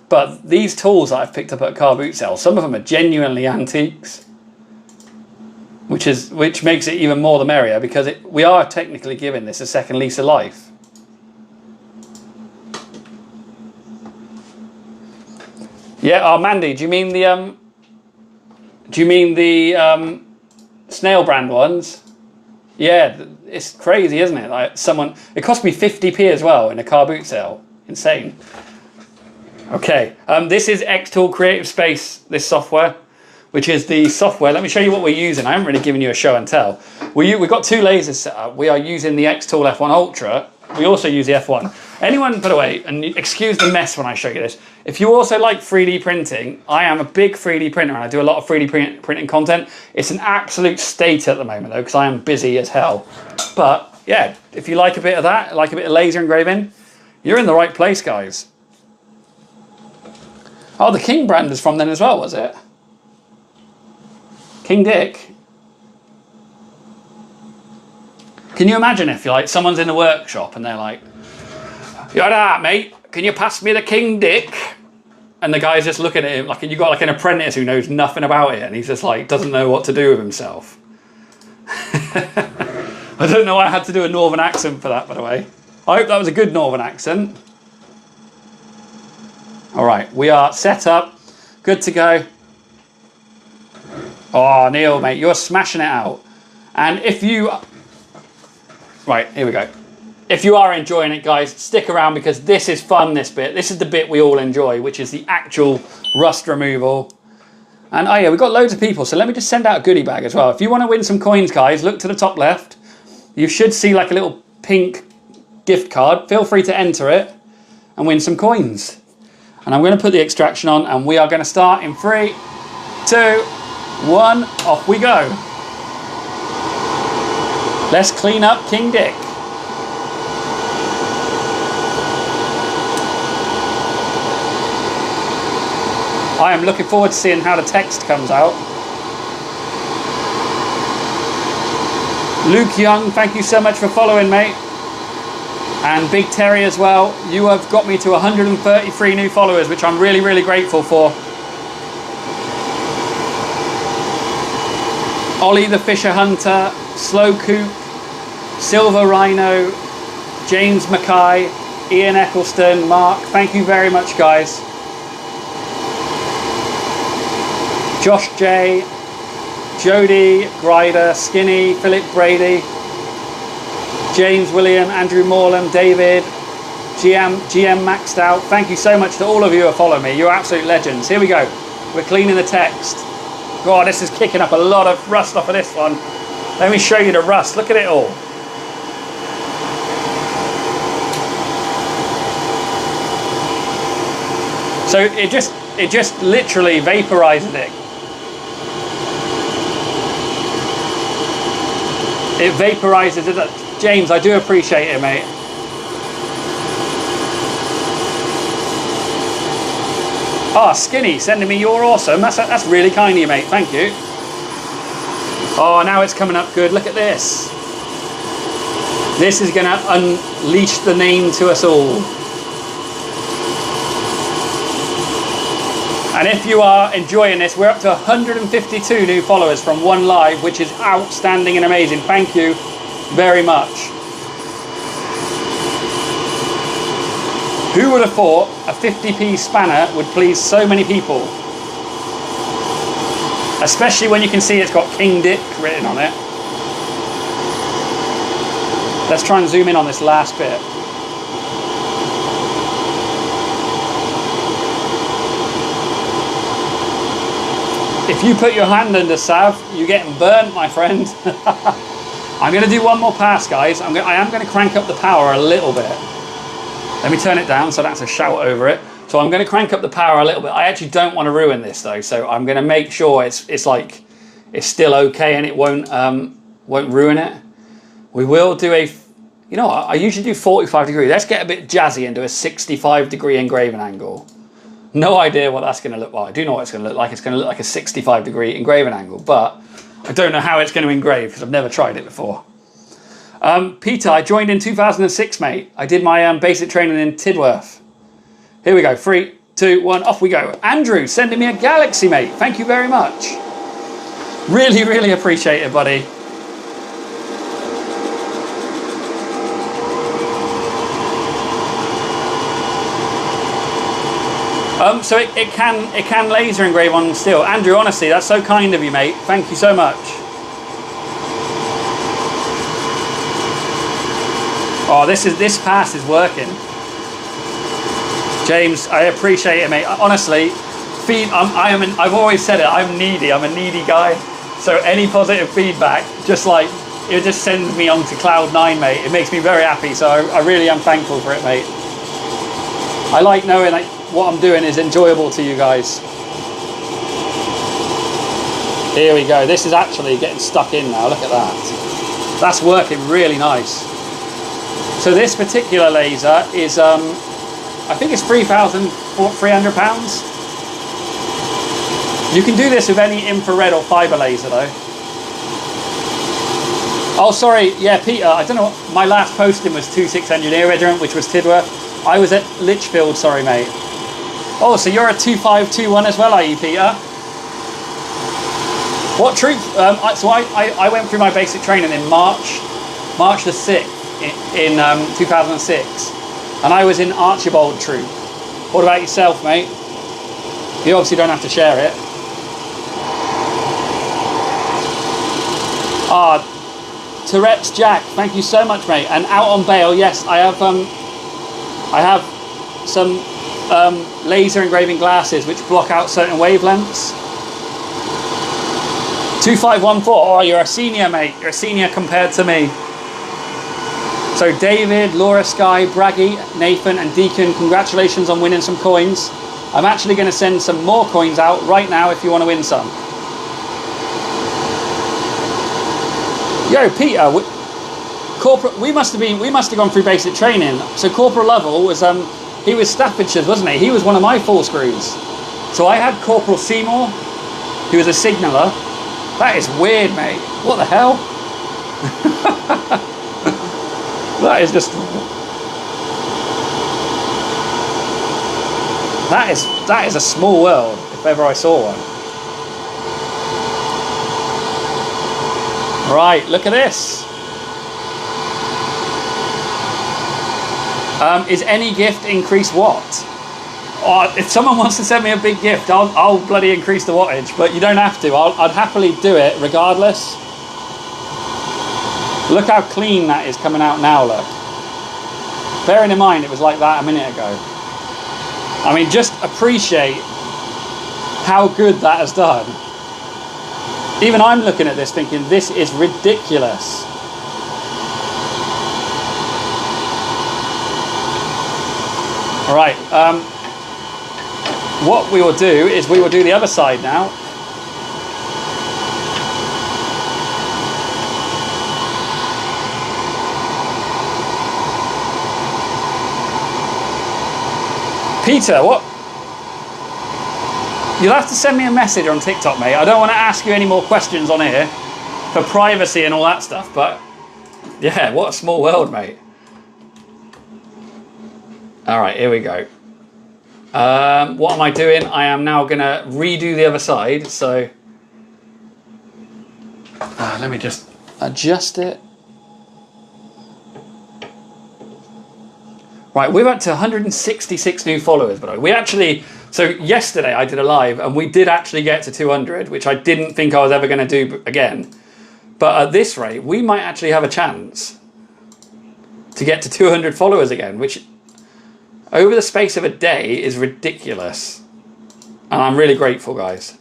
But these tools that I've picked up at a car boot sale, some of them are genuinely antiques, which makes it even more the merrier because we are technically giving this a second lease of life. Yeah, Mandy, do you mean the Snail brand ones? Yeah, it's crazy, isn't it? Like it cost me 50p as well in a car boot sale. Insane. Okay, this is xTool Creative Space, this software, which is the software. Let me show you what we're using. I haven't really given you a show and tell. We've got 2 lasers set up. We are using the xTool F1 Ultra. We also use the F1. Anyone, by the way, and excuse the mess when I show you this, if you also like 3D printing, I am a big 3D printer and I do a lot of 3D printing content. It's an absolute state at the moment though, because I am busy as hell. But yeah, if you like a bit of that, like a bit of laser engraving, you're in the right place, guys. Oh, the King brand is from then as well, was it? King Dick. Can you imagine if someone's in a workshop and they're like, "You're right, mate, can you pass me the King Dick?" And the guy's just looking at him like you got like an apprentice who knows nothing about it and he's just like doesn't know what to do with himself. I don't know why I had to do a northern accent for that, by the way. I hope that was a good northern accent. All right, we are set up, good to go. Oh, Neil, mate, you're smashing it out. And if you... Right, here we go. If you are enjoying it, guys, stick around because this is fun, this bit. This is the bit we all enjoy, which is the actual rust removal. And oh yeah, we've got loads of people, so let me just send out a goodie bag as well. If you want to win some coins, guys, look to the top left. You should see like a little pink gift card. Feel free to enter it and win some coins. And I'm going to put the extraction on and we are going to start in 3, 2, 1, off we go. Let's clean up King Dick. I am looking forward to seeing how the text comes out. Luke Young, thank you so much for following, mate. And Big Terry as well. You have got me to 133 new followers, which I'm really, really grateful for. Ollie the Fisher Hunter, Slow Coop, Silver Rhino, James Mackay, Ian Eccleston, Mark, thank you very much, guys. Josh J, Jody, Grider, Skinny, Philip Brady, James William, Andrew Morland, David, GM Maxed Out. Thank you so much to all of you who are following me. You're absolute legends. Here we go. We're cleaning the text. God, this is kicking up a lot of rust off of this one. Let me show you the rust. Look at it all. So it just literally vaporizes it. It vaporizes it. James, I do appreciate it, mate. Oh, Skinny, sending me "you're awesome." That's really kind of you, mate. Thank you. Oh, now it's coming up good. Look at this. This is going to unleash the name to us all. And if you are enjoying this, we're up to 152 new followers from one live, which is outstanding and amazing. Thank you very much. Who would have thought a 50p spanner would please so many people? Especially when you can see it's got King Dick written on it. Let's try and zoom in on this last bit. If you put your hand under Sav, you're getting burnt, my friend. I'm going to do one more pass, guys. I am going to crank up the power a little bit. Let me turn it down so that's a shout over it. So I'm going to crank up the power a little bit. I actually don't want to ruin this though, so I'm going to make sure it's still okay and it won't ruin it. We will do a, you know what, I usually do 45 degrees. Let's get a bit jazzy and do a 65 degree engraving angle. No idea what that's going to look like. I do know what it's going to look like. It's going to look like a 65 degree engraving angle, but I don't know how it's going to engrave because I've never tried it before. Peter, I joined in 2006, mate. I did my basic training in Tidworth. Here we go. 3, 2, 1, off we go. Andrew, sending me a galaxy, mate. Thank you very much. Really, really appreciate it, buddy. So it can laser engrave on steel. Andrew, honestly, that's so kind of you, mate. Thank you so much. Oh, this pass is working. James, I appreciate it, mate. Honestly, I've always said it. I'm needy. I'm a needy guy. So any positive feedback, it just sends me on to cloud 9, mate. It makes me very happy. So I really am thankful for it, mate. I like knowing that what I'm doing is enjoyable to you guys. Here we go. This is actually getting stuck in now. Look at that. That's working really nice. So this particular laser is, I think it's £3,300. You can do this with any infrared or fiber laser though. Oh, sorry. Yeah, Peter, I don't know what, my last posting was 26 Engineer Regiment, which was Tidworth. I was at Lichfield, sorry, mate. Oh, so you're a 2521 as well, are you, Peter? What troop? So I went through my basic training in March the 6th in 2006, and I was in Archibald troop. What about yourself, mate? You obviously don't have to share it. Tourette's Jack, thank you so much, mate. And out on bail, yes, I have some laser engraving glasses which block out certain wavelengths. 2514. Oh, you're a senior, mate. You're a senior compared to me. So David, Laura Sky, Braggy, Nathan and Deacon, congratulations on winning some coins. I'm actually going to send some more coins out right now if you want to win some. Yo, Peter, we must have gone through basic training. So Corporal Lovell was he was Staffordshire's, wasn't he? He was one of my full screws. So I had Corporal Seymour, who was a signaller. That is weird, mate. What the hell? That is just. That is a small world, if ever I saw one. Right, look at this. Is any gift increase what? Oh, if someone wants to send me a big gift, I'll bloody increase the wattage, but you don't have to. I'd happily do it regardless. Look how clean that is coming out now, look. Bearing in mind it was like that a minute ago. I mean, just appreciate how good that has done. Even I'm looking at this thinking, this is ridiculous. All right, what we will do is we will do the other side now. Peter, what? You'll have to send me a message on TikTok, mate. I don't want to ask you any more questions on here for privacy and all that stuff, but yeah, what a small world, mate. All right, here we go. What am I doing? I am now going to redo the other side. So let me just adjust it. Right, we're up to 166 new followers, by the way. We actually, so yesterday I did a live and we did actually get to 200, which I didn't think I was ever going to do again. But at this rate, we might actually have a chance to get to 200 followers again, which over the space of a day is ridiculous. And I'm really grateful, guys.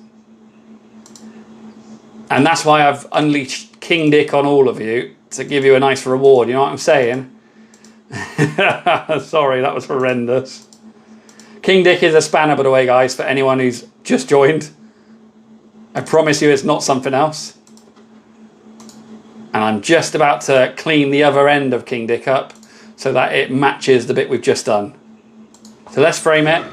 And that's why I've unleashed King Dick on all of you to give you a nice reward. You know what I'm saying? Sorry, that was horrendous. King Dick is a spanner, by the way, guys, for anyone who's just joined. I promise you it's not something else. And I'm just about to clean the other end of King Dick up so that it matches the bit we've just done. So let's frame it.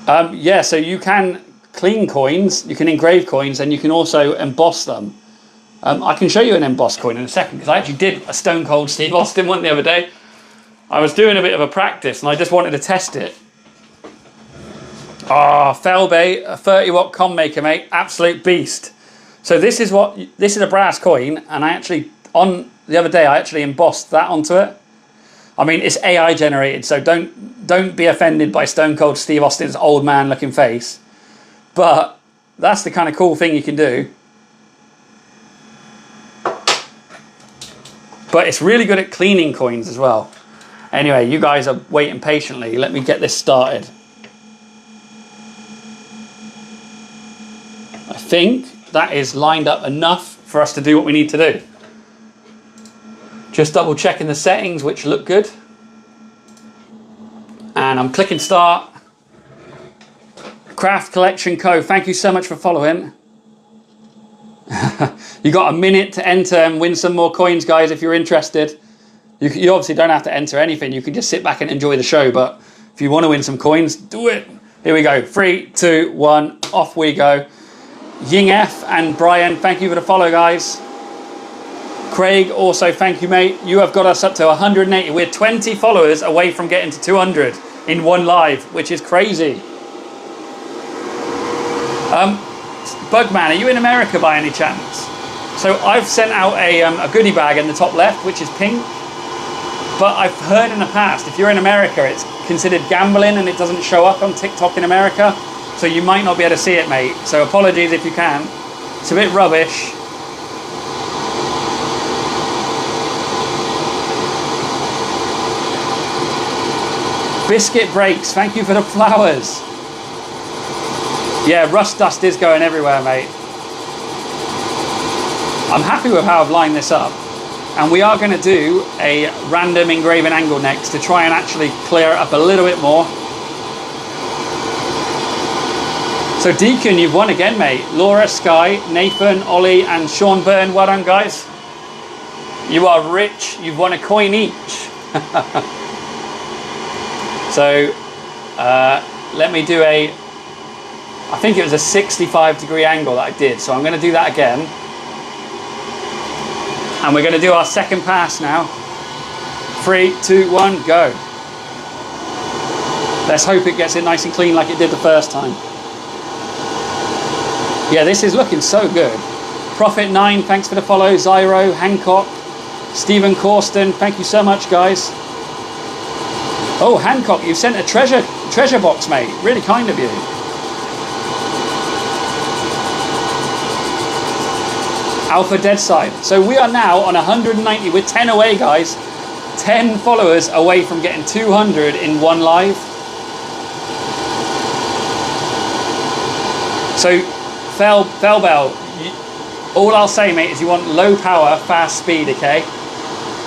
Yeah, so you can clean coins, you can engrave coins, and you can also emboss them. I can show you an embossed coin in a second, because I actually did a Stone Cold Steve Austin one the other day. I was doing a bit of a practice, and I just wanted to test it. Ah, Felbay, a 30-watt com maker, mate, absolute beast. So this is a brass coin, and I actually, on the other day, I actually embossed that onto it. I mean, it's AI generated, so don't be offended by Stone Cold Steve Austin's old man looking face. But that's the kind of cool thing you can do. But it's really good at cleaning coins as well. Anyway, you guys are waiting patiently. Let me get this started. I think that is lined up enough for us to do what we need to do. Just double checking the settings, which look good. And I'm clicking start. Craft Collection Co. Thank you so much for following. You got a minute to enter and win some more coins, guys, if you're interested. You obviously don't have to enter anything. You can just sit back and enjoy the show. But if you want to win some coins, do it. Here we go. 3, 2, 1. Off we go. Ying F and Brian, thank you for the follow, guys. Craig, also thank you, mate. You have got us up to 180. We're 20 followers away from getting to 200 in one live, which is crazy. Bugman, are you in America by any chance? So I've sent out a goodie bag in the top left, which is pink. But I've heard in the past, if you're in America, it's considered gambling and it doesn't show up on TikTok in America. So you might not be able to see it, mate. So apologies if you can. It's a bit rubbish. Biscuit Breaks, thank you for the flowers. Yeah, rust dust is going everywhere, mate. I'm happy with how I've lined this up. And we are going to do a random engraving angle next to try and actually clear it up a little bit more. So Deacon, you've won again, mate. Laura, Sky, Nathan, Ollie and Sean Byrne, well done, guys. You are rich, you've won a coin each. So let me do I think it was a 65-degree angle that I did. So I'm going to do that again. And we're going to do our second pass now. 3, 2, 1, go. Let's hope it gets it nice and clean like it did the first time. Yeah, this is looking so good. Prophet9, thanks for the follow. Zyro, Hancock, Stephen Corsten, thank you so much, guys. Oh, Hancock, you've sent a treasure box, mate. Really kind of you. Alpha Deadside. So we are now on 190. We're 10 away, guys. 10 followers away from getting 200 in one live. So Fell Bell, all I'll say, mate, is you want low power, fast speed, okay?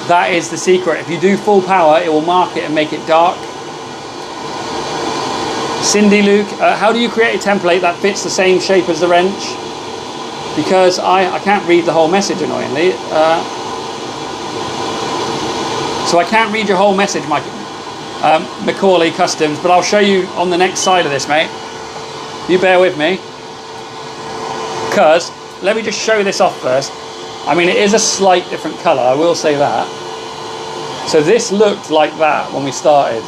That is the secret. If you do full power, it will mark it and make it dark. Cindy Luke, how do you create a template that fits the same shape as the wrench? Because I can't read the whole message, annoyingly. So I can't read your whole message, Mike. Macaulay Customs, but I'll show you on the next side of this, mate. You bear with me. Because, let me just show this off first. I mean, it is a slight different colour, I will say that. So this looked like that when we started.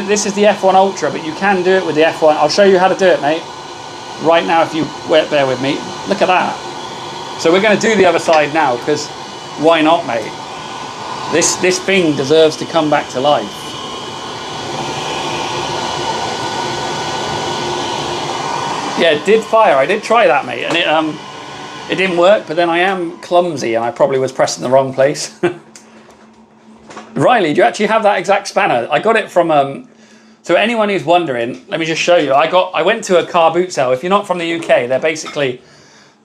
This is the F1 Ultra, but you can do it with the F1. I'll show you how to do it, mate. Right now, if you bear with me. Look at that. So we're going to do the other side now, because why not, mate? This thing deserves to come back to life. Yeah, it did fire. I did try that, mate, and it didn't work. But then I am clumsy, and I probably was pressing the wrong place. Riley, do you actually have that exact spanner? I got it from. So anyone who's wondering, let me just show you. I went to a car boot sale. If you're not from the UK, they're basically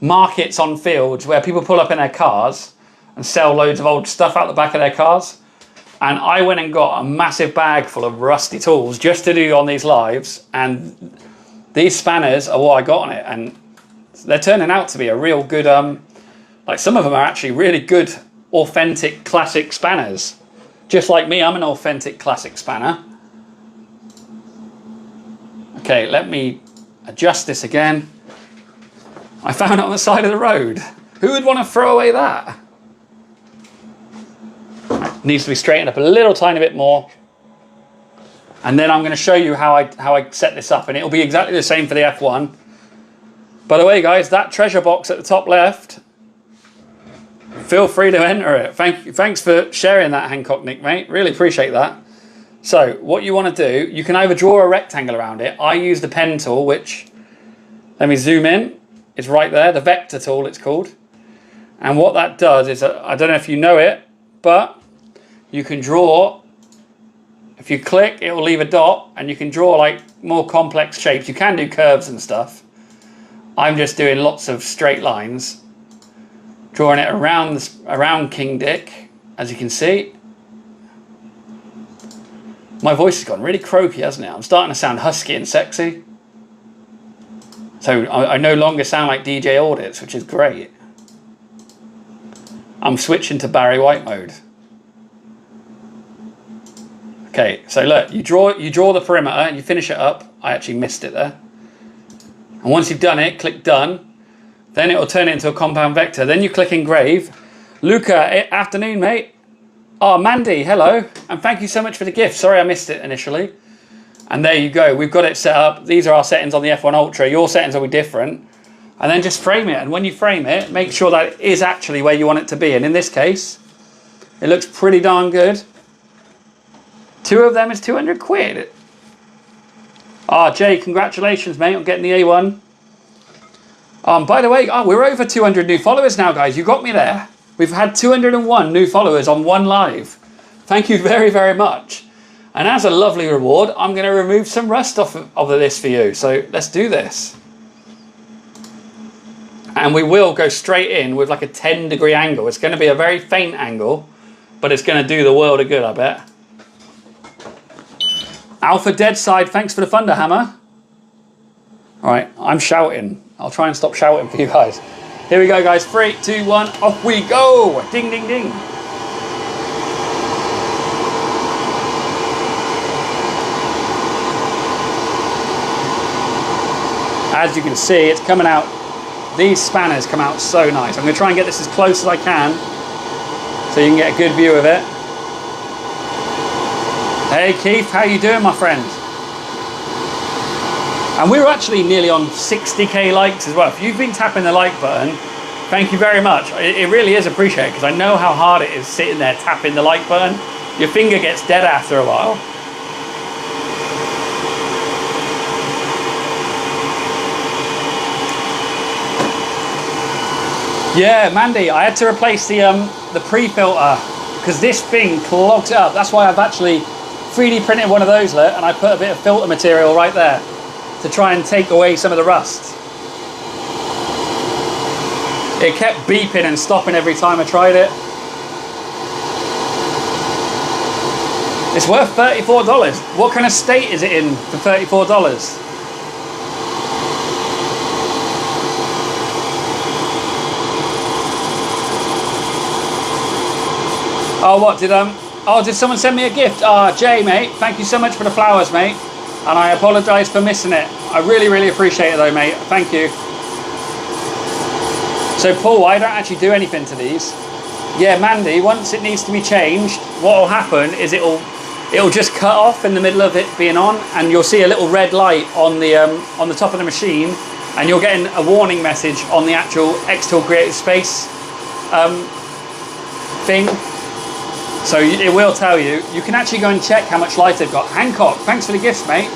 markets on fields where people pull up in their cars and sell loads of old stuff out the back of their cars. And I went and got a massive bag full of rusty tools just to do on these lives. And these spanners are what I got on it. And they're turning out to be a real good, like some of them are actually really good, authentic, classic spanners. Just like me, I'm an authentic classic spanner. Okay, let me adjust this again. I found it on the side of the road. Who would want to throw away that? It needs to be straightened up a little tiny bit more. And then I'm going to show you how I set this up, and it'll be exactly the same for the F1. By the way, guys, that treasure box at the top left, feel free to enter it. Thanks for sharing that, Hancock Nick, mate. Really appreciate that. So what you want to do, you can either draw a rectangle around it. I use the pen tool, which, let me zoom in. It's right there, the vector tool it's called. And what that does is, I don't know if you know it, but you can draw, if you click, it will leave a dot, and you can draw like more complex shapes. You can do curves and stuff. I'm just doing lots of straight lines, drawing it around King Dick, as you can see. My voice has gone really croaky, hasn't it? I'm starting to sound husky and sexy. So I no longer sound like DJ Audits, which is great. I'm switching to Barry White mode. Okay, so look, you draw the perimeter and you finish it up. I actually missed it there. And once you've done it, click done. Then it will turn it into a compound vector. Then you click engrave. Luca, afternoon, mate. Oh, Mandy, hello. And thank you so much for the gift. Sorry I missed it initially. And there you go. We've got it set up. These are our settings on the F1 Ultra. Your settings will be different. And then just frame it. And when you frame it, make sure that it is actually where you want it to be. And in this case, it looks pretty darn good. 2 of them is 200 quid. Ah, Jay, congratulations, mate, on getting the A1. By the way, we're over 200 new followers now, guys. You got me there. We've had 201 new followers on one live. Thank you very, very much. And as a lovely reward, I'm going to remove some rust off of this for you. So let's do this. And we will go straight in with like a 10-degree angle. It's going to be a very faint angle, but it's going to do the world of good, I bet. Alpha Deadside, thanks for the thunder hammer. All right, I'm shouting. I'll try and stop shouting for you guys. Here we go, guys. 3, 2, 1, off we go. Ding, ding, ding. As you can see, it's coming out. These spanners come out so nice. I'm going to try and get this as close as I can so you can get a good view of it. Hey Keith, how you doing, my friend? And we're actually nearly on 60k likes as well. If you've been tapping the like button, thank you very much. It really is appreciated, because I know how hard it is sitting there tapping the like button. Your finger gets dead after a while. Yeah, Mandy, I had to replace the pre-filter because this thing clogs it up. That's why I've actually 3D printed one of those, look, and I put a bit of filter material right there to try and take away some of the rust. It kept beeping and stopping every time I tried it. It's worth $34. What kind of state is it in for $34? Oh, what did did someone send me a gift? Jay, mate, thank you so much for the flowers, mate. And I apologise for missing it. I really, really appreciate it though, mate. Thank you. So Paul, I don't actually do anything to these. Yeah, Mandy, once it needs to be changed, what will happen is it'll just cut off in the middle of it being on, and you'll see a little red light on the top of the machine, and you're getting a warning message on the actual xTool Creative Space thing. So it will tell you. You can actually go and check how much light they've got. Hancock, thanks for the gifts, mate.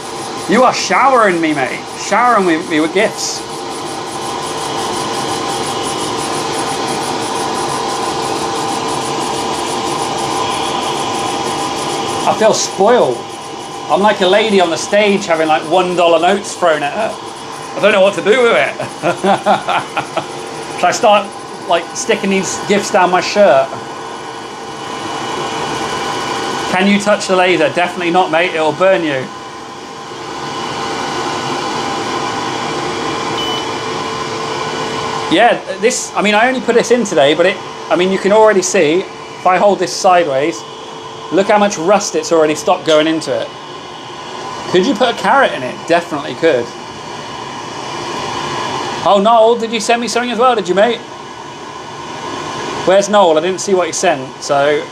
You are showering me, mate. Showering me with gifts. I feel spoiled. I'm like a lady on the stage having like $1 notes thrown at her. I don't know what to do with it. Should I start like sticking these gifts down my shirt? Can you touch the laser? Definitely not, mate. It'll burn you. Yeah, this, I mean, I only put this in today, but you can already see, if I hold this sideways, look how much rust it's already stopped going into it. Could you put a carrot in it? Definitely could. Oh, Noel, did you send me something as well, did you, mate? Where's Noel? I didn't see what he sent, so...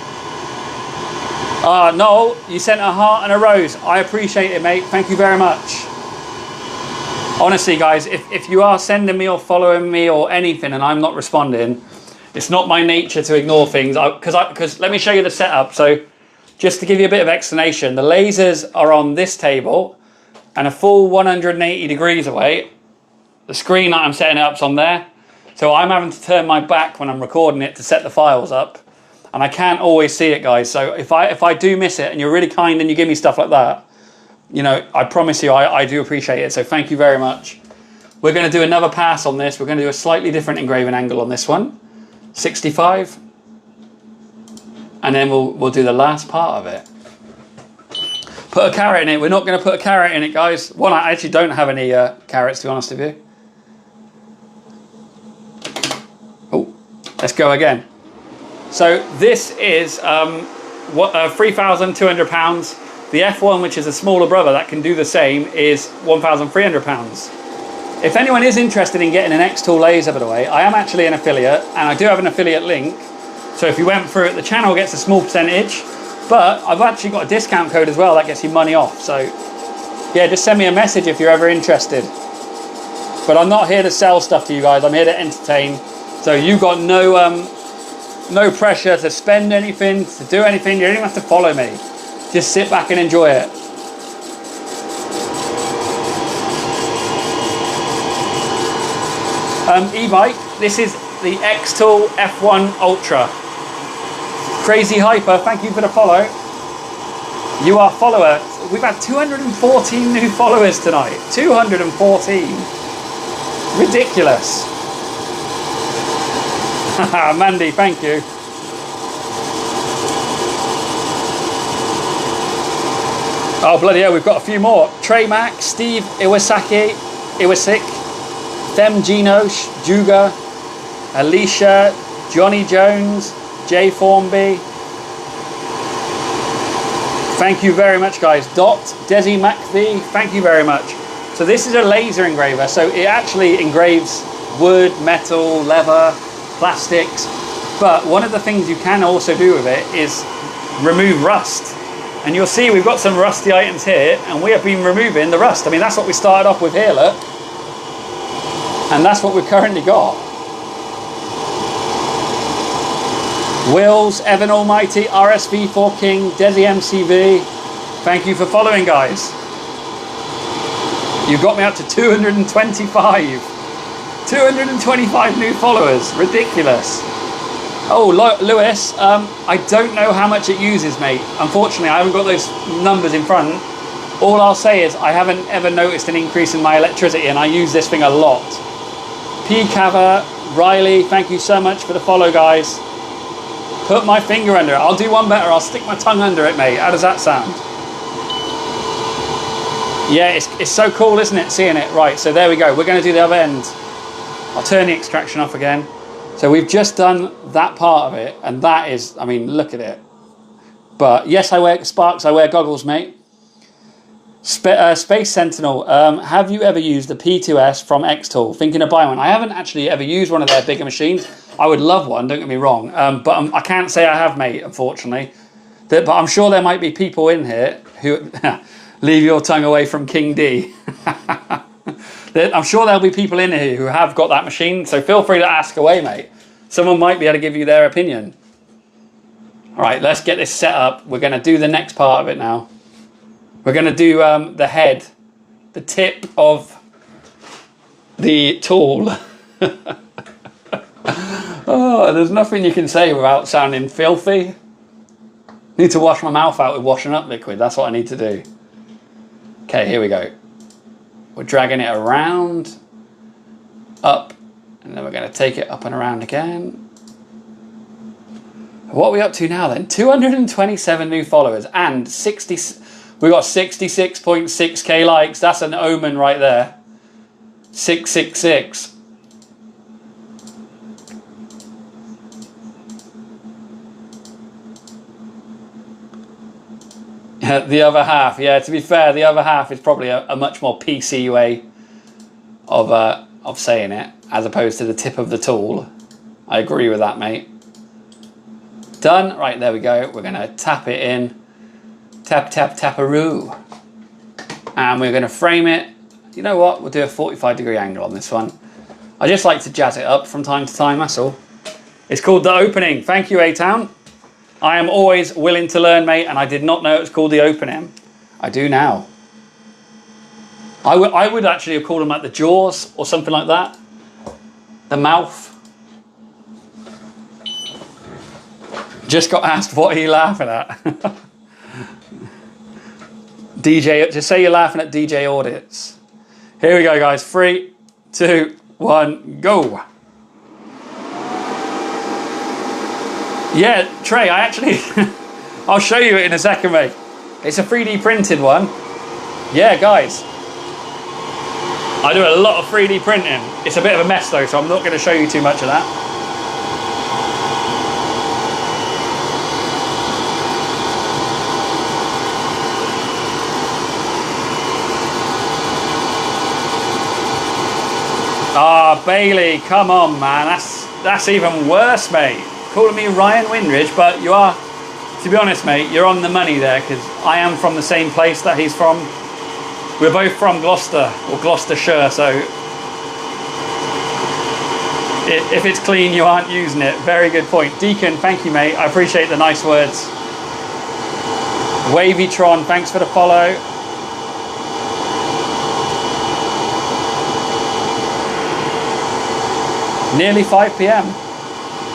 Noel, you sent a heart and a rose. I appreciate it, mate. Thank you very much. Honestly, guys, if you are sending me or following me or anything and I'm not responding, it's not my nature to ignore things. Because let me show you the setup. So just to give you a bit of explanation, the lasers are on this table and a full 180 degrees away. The screen that I'm setting up's on there. So I'm having to turn my back when I'm recording it to set the files up. And I can't always see it, guys. So if I do miss it and you're really kind and you give me stuff like that, you know, I promise you I do appreciate it. So thank you very much. We're going to do another pass on this. We're going to do a slightly different engraving angle on this one. 65. And then we'll do the last part of it. Put a carrot in it. We're not going to put a carrot in it, guys. One, I actually don't have any carrots, to be honest with you. Oh, let's go again. So this is £3,200. The F1, which is a smaller brother that can do the same, is £1,300. If anyone is interested in getting an xTool laser, by the way, I am actually an affiliate, and I do have an affiliate link. So if you went through it, the channel gets a small percentage, but I've actually got a discount code as well that gets you money off. So yeah, just send me a message if you're ever interested. But I'm not here to sell stuff to you guys. I'm here to entertain. So you've got no pressure to spend anything, to do anything. You don't even have to follow me. Just sit back and enjoy it. E-bike, this is the xTool F1 Ultra. Crazy Hyper, thank you for the follow. You are follower. We've had 214 new followers tonight. 214. Ridiculous. Mandy, thank you. Oh, bloody hell, we've got a few more. Trey Max, Steve Iwasaki, Them Gino, Juga, Alicia, Johnny Jones, Jay Formby. Thank you very much, guys. Dot, Desi McVie, thank you very much. So this is a laser engraver. So it actually engraves wood, metal, leather, plastics. But one of the things you can also do with it is remove rust. And you'll see we've got some rusty items here, and we have been removing the rust. I mean, that's what we started off with here, look. And that's what we've currently got. Wills, Evan Almighty, RSV4 King, Desi MCV. Thank you for following, guys. You got me up to 225. 225 new followers. Ridiculous. Oh, Lewis, I don't know how much it uses, mate. Unfortunately, I haven't got those numbers in front. All I'll say is I haven't ever noticed an increase in my electricity, and I use this thing a lot. P. Cava, Riley, thank you so much for the follow, guys. Put my finger under it. I'll do one better. I'll stick my tongue under it, mate. How does that sound? Yeah, it's so cool, isn't it, seeing it? Right, so there we go. We're going to do the other end. I'll turn the extraction off again. So we've just done that part of it, and that is, I mean, look at it. But yes, I wear Sparks, I wear goggles, mate. Space Sentinel, have you ever used the P2S from xTool? Thinking of buying one. I haven't actually ever used one of their bigger machines. I would love one, don't get me wrong. But I can't say I have, mate, unfortunately. But I'm sure there might be people in here who... leave your tongue away from King D. I'm sure there'll be people in here who have got that machine, so feel free to ask away, mate. Someone might be able to give you their opinion. All right, let's get this set up. We're going to do the next part of it now. We're going to do the head, the tip of the tool. Oh, there's nothing you can say without sounding filthy. Need to wash my mouth out with washing up liquid. That's what I need to do. Okay, here we go. We're dragging it around, up, and then we're going to take it up and around again. What are we up to now then? 227 new followers and 60. We got 66.6k likes. That's an omen right there. 666. The other half, yeah, to be fair, the other half is probably a much more PC way of saying it, as opposed to the tip of the tool. I agree with that, mate. Done. Right, there we go. We're going to tap it in. Tap, tap, taparoo. And we're going to frame it. You know what? We'll do a 45-degree angle on this one. I just like to jazz it up from time to time, that's all. It's called The Opening. Thank you, A-Town. I am always willing to learn, mate, and I did not know it was called The Opening. I do now. I would actually have called them like the jaws or something like that. The mouth. Just got asked, what are you laughing at? DJ, just say you're laughing at DJ audits. Here we go, guys. 3, 2, 1, go. Yeah, Trey, I actually... I'll show you it in a second, mate. It's a 3D printed one. Yeah, guys. I do a lot of 3D printing. It's a bit of a mess, though, so I'm not going to show you too much of that. Ah, Bailey, come on, man. That's even worse, mate. Calling me Ryan Windridge, but you are, to be honest, mate, you're on the money there, because I am from the same place that he's from. We're both from Gloucester, or Gloucestershire, so if it's clean, you aren't using it. Very good point. Deacon, thank you, mate. I appreciate the nice words. Wavytron, thanks for the follow. Nearly 5 p.m.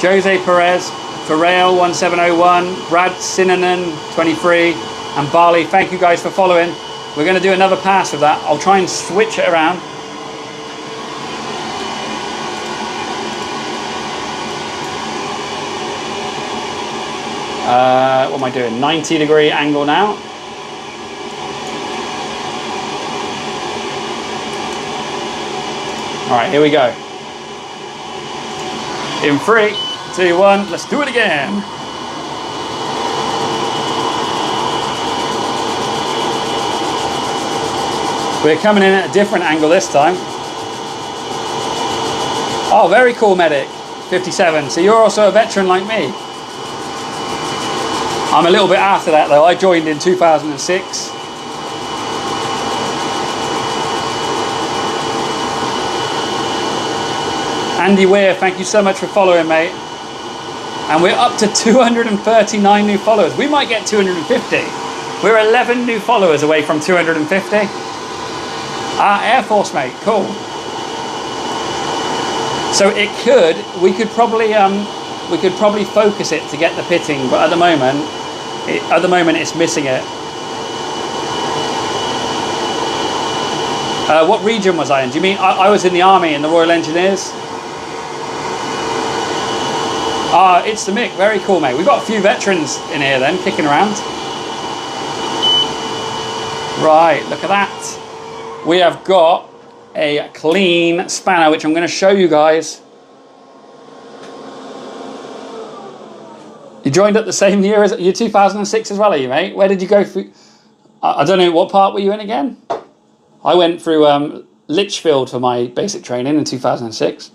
Jose Perez, Ferrail 1701, Brad Sinanen 23, and Barley. Thank you guys for following. We're going to do another pass with that. I'll try and switch it around. What am I doing? 90-degree angle now. All right, here we go. In 3, 2, 1, let's do it again. We're coming in at a different angle this time. Oh, very cool, Medic. 57. So you're also a veteran like me. I'm a little bit after that, though. I joined in 2006. Andy Weir, thank you so much for following, mate. And we're up to 239 new followers. We might get 250. We're 11 new followers away from 250. Air Force, mate, cool. So we could probably we could probably focus it to get the pitting, but at the moment it's missing it. What region was I in? Do you mean I was in the army in the Royal Engineers? It's the Mick. Very cool, mate. We've got a few veterans in here then, kicking around. Right, look at that. We have got a clean spanner, which I'm going to show you guys. You joined up the same year as you, 2006 as well, are you, mate? Where did you go through? I don't know, what part were you in again? I went through Lichfield for my basic training in 2006.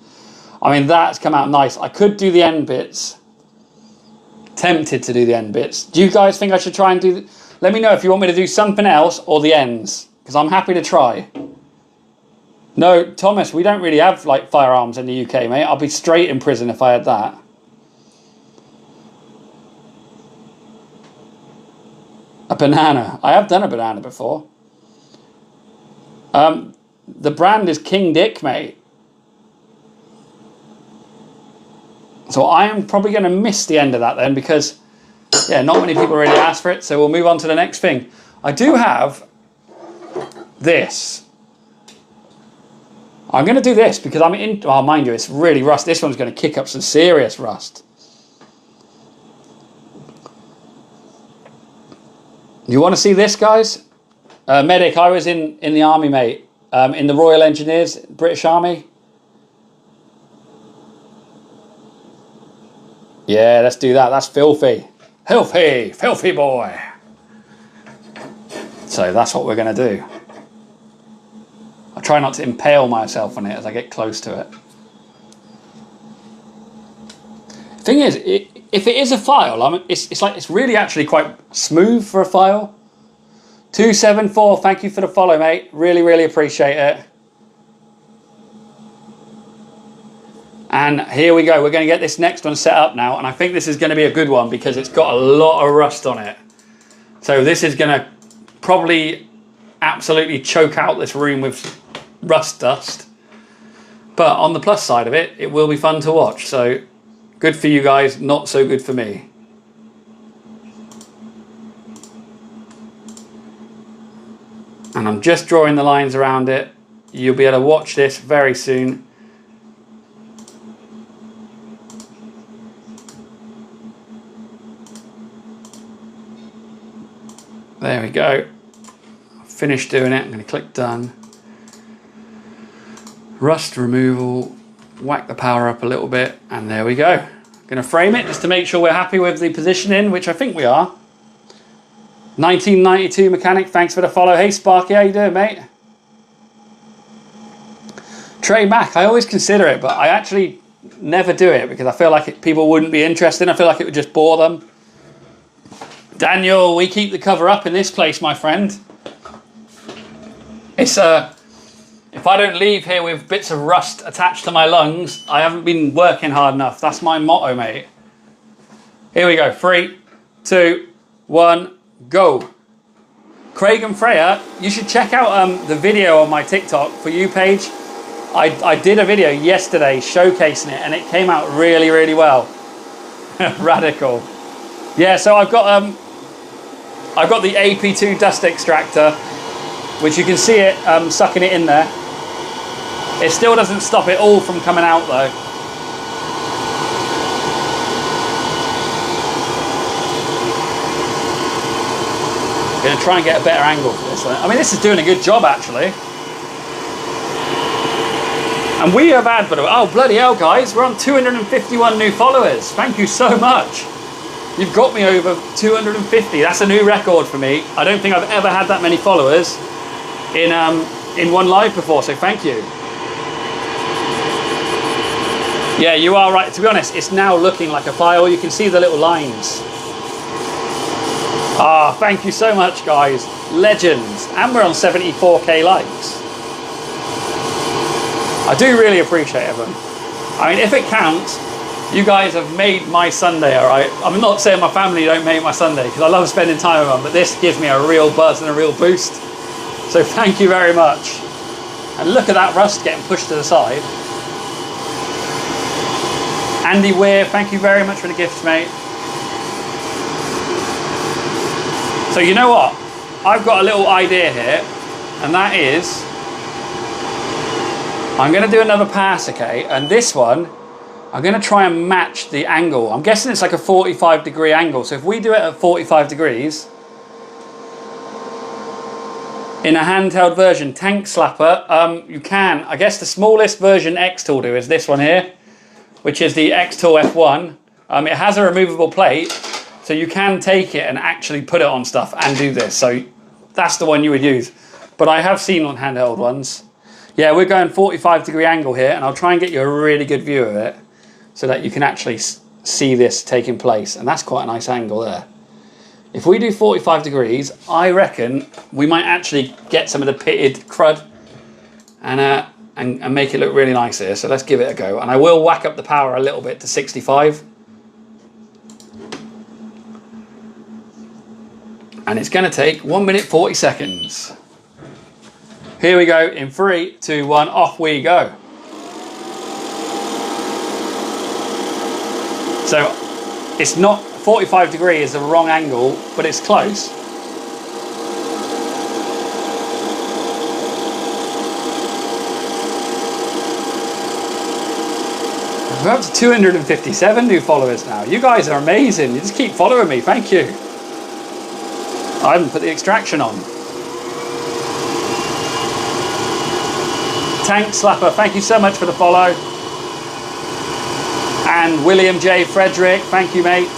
I mean, that's come out nice. I could do the end bits. Tempted to do the end bits. Do you guys think I should try and do... Let me know if you want me to do something else or the ends, because I'm happy to try. No, Thomas, we don't really have like firearms in the UK, mate. I'll be straight in prison if I had that. A banana. I have done a banana before. The brand is King Dick, mate. So I am probably going to miss the end of that then, because, yeah, not many people really ask for it. So we'll move on to the next thing. I do have this. I'm going to do this because I'm in... Oh, mind you, it's really rust. This one's going to kick up some serious rust. You want to see this, guys? Medic, I was in the army, mate. In the Royal Engineers, British Army. Yeah, let's do that. That's filthy. Filthy, filthy boy. So that's what we're going to do. I'll try not to impale myself on it as I get close to it. Thing is, if it is a file, it's really actually quite smooth for a file. 274, thank you for the follow, mate. Really, really appreciate it. And here we go. We're going to get this next one set up now, and I think this is going to be a good one because it's got a lot of rust on it. So this is going to probably absolutely choke out this room with rust dust. But on the plus side of it, it will be fun to watch. So good for you guys, not so good for me. And I'm just drawing the lines around it. You'll be able to watch this very soon. There we go. I've finished doing it. I'm going to click done. Rust removal. Whack the power up a little bit. And there we go. I'm going to frame it just to make sure we're happy with the positioning, which I think we are. 1992 mechanic, thanks for the follow. Hey Sparky, how you doing, mate? Trey Mac, I always consider it, but I actually never do it because I feel like people wouldn't be interested. I feel like it would just bore them. Daniel, we keep the cover up in this place, my friend. It's if I don't leave here with bits of rust attached to my lungs, I haven't been working hard enough. That's my motto, mate. Here we go. 3, 2, 1. Go. Craig and Freya, you should check out the video on my TikTok for you page. I did a video yesterday showcasing it and it came out really, really well. Radical. Yeah, so I've got the AP2 dust extractor, which you can see it sucking it in there. It still doesn't stop it all from coming out though. Going to try and get a better angle for this one. I mean, this is doing a good job actually. And we have had, oh bloody hell guys, we're on 251 new followers. Thank you so much. You've got me over 250. That's a new record for me. I don't think I've ever had that many followers in one live before, so thank you. Yeah, you are right. To be honest, it's now looking like a file. You can see the little lines. Ah, thank you so much, guys. Legends. And we're on 74k likes. I do really appreciate everyone. I mean, if it counts, you guys have made my Sunday, all right? I'm not saying my family don't make my Sunday, because I love spending time with them, but this gives me a real buzz and a real boost. So thank you very much. And look at that rust getting pushed to the side. Andy Weir, thank you very much for the gifts, mate. So you know what? I've got a little idea here, and that is, I'm going to do another pass, okay? And this one, I'm going to try and match the angle. I'm guessing it's like a 45-degree angle. So if we do it at 45 degrees, in a handheld version, tank slapper, you can, I guess the smallest version xTool do is this one here, which is the xTool F1. It has a removable plate, so you can take it and actually put it on stuff and do this. So that's the one you would use. But I have seen on handheld ones. Yeah, we're going 45-degree angle here, and I'll try and get you a really good view of it so that you can actually see this taking place. And that's quite a nice angle there. If we do 45 degrees, I reckon we might actually get some of the pitted crud and make it look really nice here. So let's give it a go. And I will whack up the power a little bit to 65. And it's going to take 1 minute 40 seconds. Here we go, in 3, 2, 1, off we go. So it's not 45 degrees is the wrong angle, but it's close. We're up to 257 new followers now. You guys are amazing. You just keep following me. Thank you. I haven't put the extraction on. Tank Slapper, thank you so much for the follow. And William J. Frederick, thank you, mate.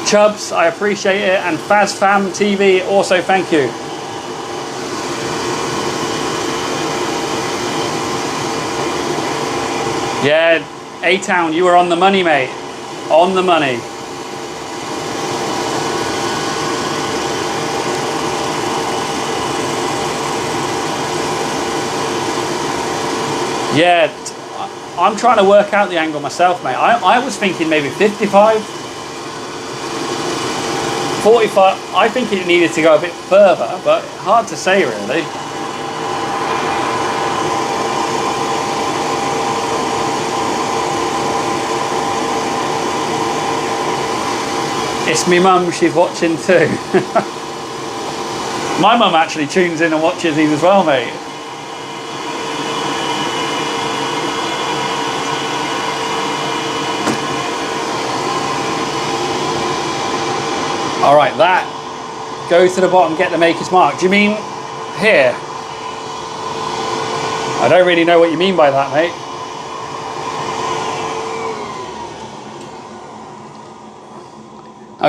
Chubbs, I appreciate it. And FazFam TV, also thank you. Yeah, A-Town, you were on the money, mate. On the money. Yeah, I'm trying to work out the angle myself, mate. I was thinking maybe 55, 45. I think it needed to go a bit further, but hard to say really. It's me mum, she's watching too. My mum actually tunes in and watches these as well, mate. All right, that goes to the bottom, get the maker's mark. Do you mean here? I don't really know what you mean by that, mate.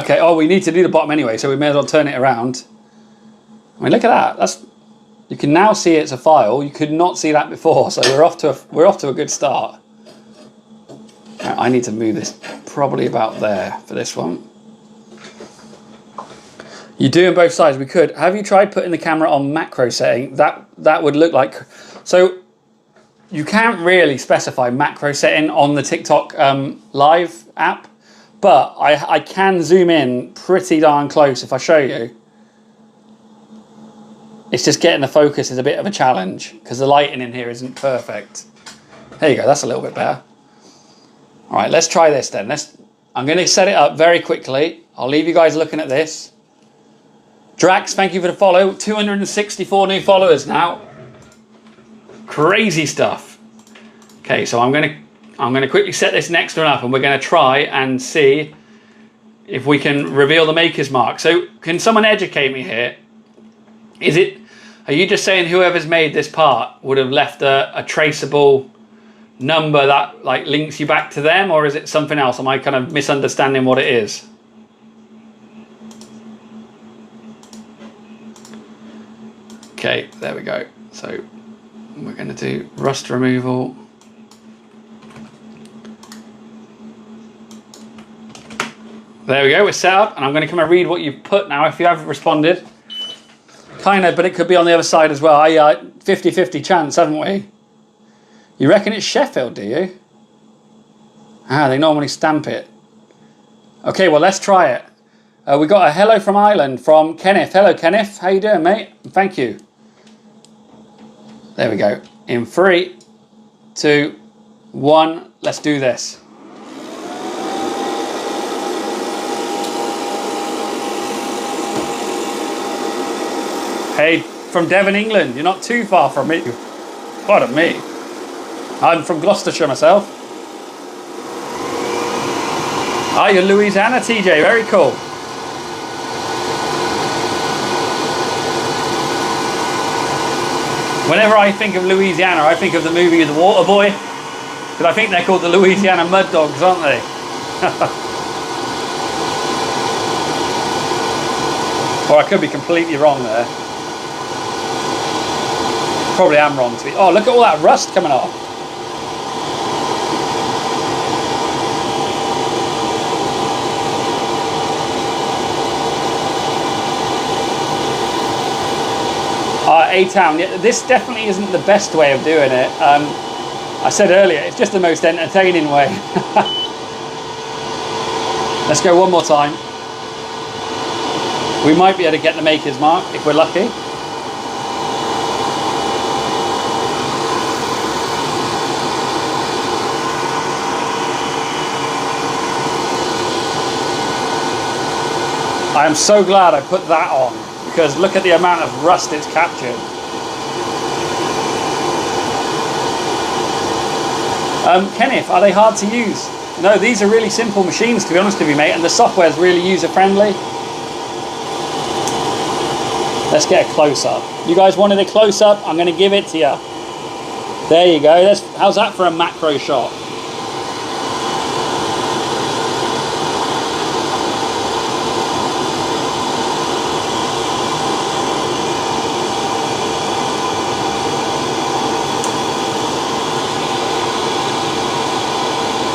Okay, oh, we need to do the bottom anyway, so we may as well turn it around. I mean, look at that. That's, you can now see it's a file. You could not see that before, so we're off to a good start. Now, I need to move this probably about there for this one. You do on both sides. We could. Have you tried putting the camera on macro setting? That would look like. So you can't really specify macro setting on the TikTok live app, but I can zoom in pretty darn close if I show you. It's just getting the focus is a bit of a challenge because the lighting in here isn't perfect. There you go. That's a little bit better. All right, let's try this then. I'm going to set it up very quickly. I'll leave you guys looking at this. Drax, thank you for the follow. 264 new followers now. Crazy stuff. Okay, so I'm gonna quickly set this next one up, and we're gonna try and see if we can reveal the maker's mark. So, can someone educate me here? Are you just saying whoever's made this part would have left a traceable number that like links you back to them, or is it something else? Am I kind of misunderstanding what it is? Okay, there we go. So we're going to do rust removal. There we go, we're set up, and I'm going to come and read what you've put now if you haven't responded. Kind of, but it could be on the other side as well. 50-50 chance, haven't we? You reckon it's Sheffield, do you? Ah, they normally stamp it. Okay, well, let's try it. We got a hello from Ireland from Kenneth. Hello, Kenneth. How you doing, mate? Thank you. There we go. In 3, 2, 1, let's do this. Hey, from Devon, England. You're not too far from me. Pardon me. I'm from Gloucestershire myself. Ah, you're Louisiana, TJ. Very cool. Whenever I think of Louisiana, I think of the movie The Water Boy. Because I think they're called the Louisiana Mud Dogs, aren't they? Or I could be completely wrong there. Probably am wrong to be. Oh, look at all that rust coming off. A-Town, yeah, this definitely isn't the best way of doing it. I said earlier, it's just the most entertaining way. Let's go one more time. We might be able to get the maker's mark if we're lucky. I am so glad I put that on, because look at the amount of rust it's captured. Kenneth, are they hard to use? No, these are really simple machines, to be honest with you, mate, and the software is really user-friendly. Let's get a close-up. You guys wanted a close-up? I'm going to give it to you. There you go. How's that for a macro shot?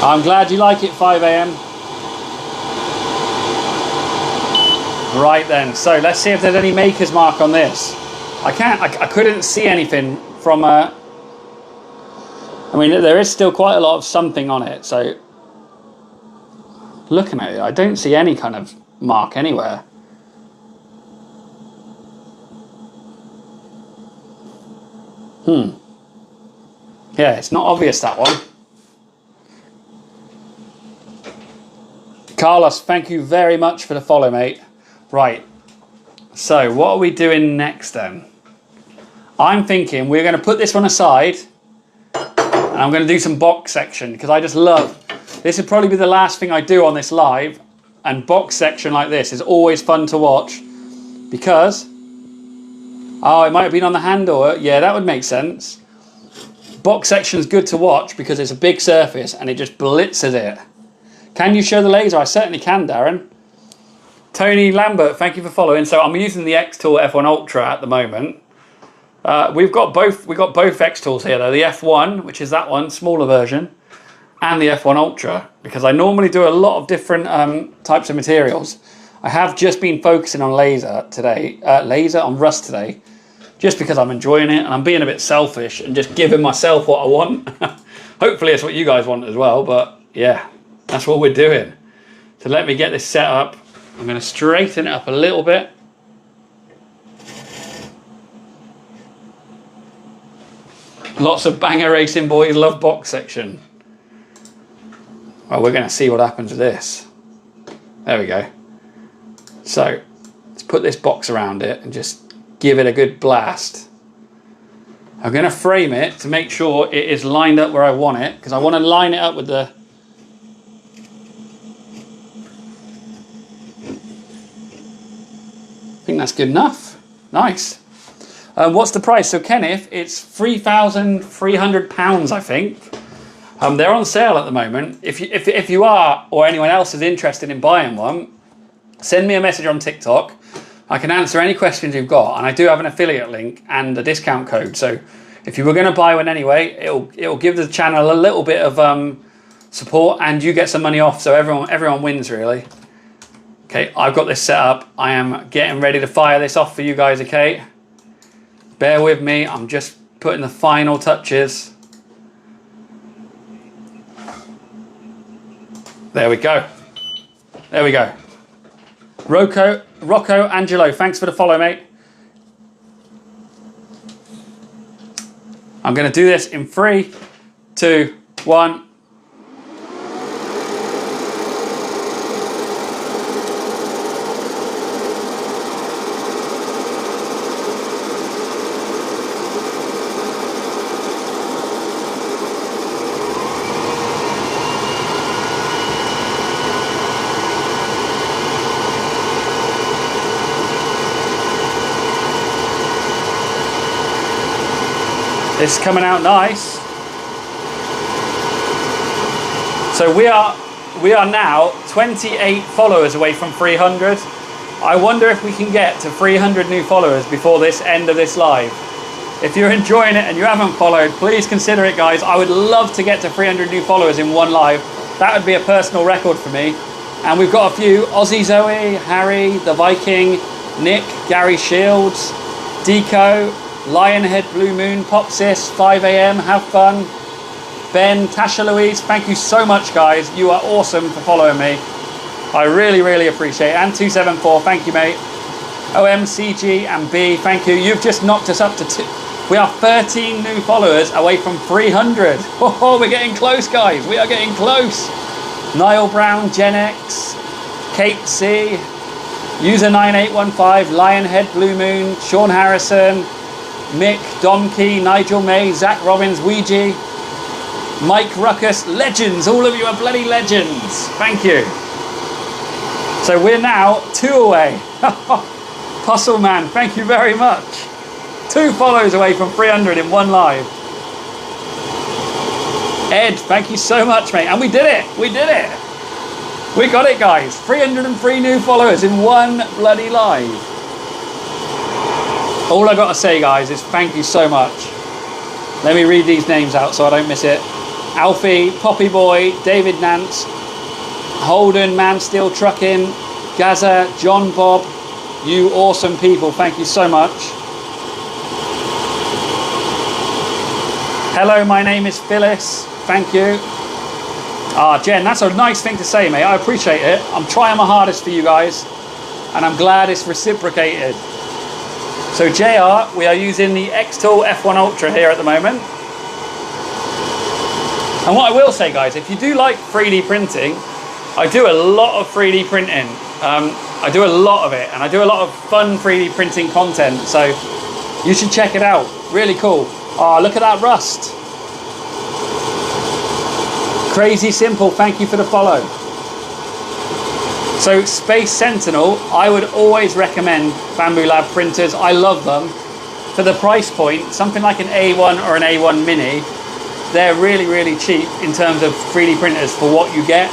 I'm glad you like it, 5 AM. Right then, so let's see if there's any maker's mark on this. I couldn't see anything from I mean, there is still quite a lot of something on it, so looking at it, I don't see any kind of mark anywhere. Yeah, it's not obvious, that one. Carlos, thank you very much for the follow, mate. Right, so what are we doing next then? I'm thinking we're going to put this one aside and I'm going to do some box section, because I just love, this would probably be the last thing I do on this live, and box section like this is always fun to watch because, oh, it might have been on the handle. Yeah, that would make sense. Box section is good to watch because it's a big surface and it just blitzes it. Can you show the laser? I certainly can, Darren. Tony Lambert, thank you for following. So I'm using the xTool F1 Ultra at the moment. We've got both xTools here though. The F1, which is that one, smaller version, and the F1 Ultra, because I normally do a lot of different types of materials. I have just been focusing on laser on rust today, just because I'm enjoying it and I'm being a bit selfish and just giving myself what I want. Hopefully it's what you guys want as well, but yeah. That's what we're doing. So let me get this set up. I'm going to straighten it up a little bit. Lots of banger racing boys love box section. Well, we're going to see what happens with this. There we go. So let's put this box around it and just give it a good blast. I'm going to frame it to make sure it is lined up where I want it, because I want to line it up with the I think that's good enough. Nice. What's the price? So Kenneth, it's £3,300, I think. They're on sale at the moment. If you are, or anyone else is interested in buying one, send me a message on TikTok. I can answer any questions you've got, and I do have an affiliate link and a discount code. So if you were going to buy one anyway, it'll give the channel a little bit of support, and you get some money off. So everyone wins really. Okay, I've got this set up. I am getting ready to fire this off for you guys, okay? Bear with me, I'm just putting the final touches. There we go. There we go. Rocco Angelo, thanks for the follow, mate. I'm going to do this in 3, 2, 1. It's coming out nice. So we are now 28 followers away from 300. I wonder if we can get to 300 new followers before this end of this live. If you're enjoying it and you haven't followed, please consider it, guys. I would love to get to 300 new followers in one live. That would be a personal record for me. And we've got a few: Aussie Zoe, Harry, The Viking, Nick, Gary Shields, Deco, Lionhead Blue Moon, Popsis, 5 AM, Have Fun, Ben, Tasha Louise. Thank you so much, guys. You are awesome for following me. I really, really appreciate it. And 274, thank you, mate. OMCG and B, thank you. You've just knocked us up to we are 13 new followers away from 300. Oh, we're getting close, guys. We are getting close. Niall Brown, Gen X, Cape C, User 9815, Lionhead Blue Moon, Sean Harrison, Mick, Domkey, Nigel May, Zach Robbins, Ouija, Mike Ruckus, legends. All of you are bloody legends. Thank you. So we're now 2 away. Puzzle Man, thank you very much. 2 follows away from 300 in one live. Ed, thank you so much, mate. And we did it. We did it. We got it, guys. 303 new followers in one bloody live. All I got to say, guys, is thank you so much. Let me read these names out so I don't miss it. Alfie, Poppy Boy, David Nance, Holden, Man Steel Trucking, Gaza, John Bob. You awesome people. Thank you so much. Hello, my name is Phyllis. Thank you. Ah, Jen, that's a nice thing to say, mate. I appreciate it. I'm trying my hardest for you guys, and I'm glad it's reciprocated. So, JR, we are using the xTool F1 Ultra here at the moment. And what I will say, guys, if you do like 3D printing, I do a lot of 3D printing. I do a lot of it, and I do a lot of fun 3D printing content. So, you should check it out. Really cool. Oh, look at that rust. Crazy Simple, thank you for the follow. So Space Sentinel, I would always recommend Bambu Lab printers. I love them. For the price point, something like an A1 or an A1 Mini, they're really, really cheap in terms of 3D printers for what you get.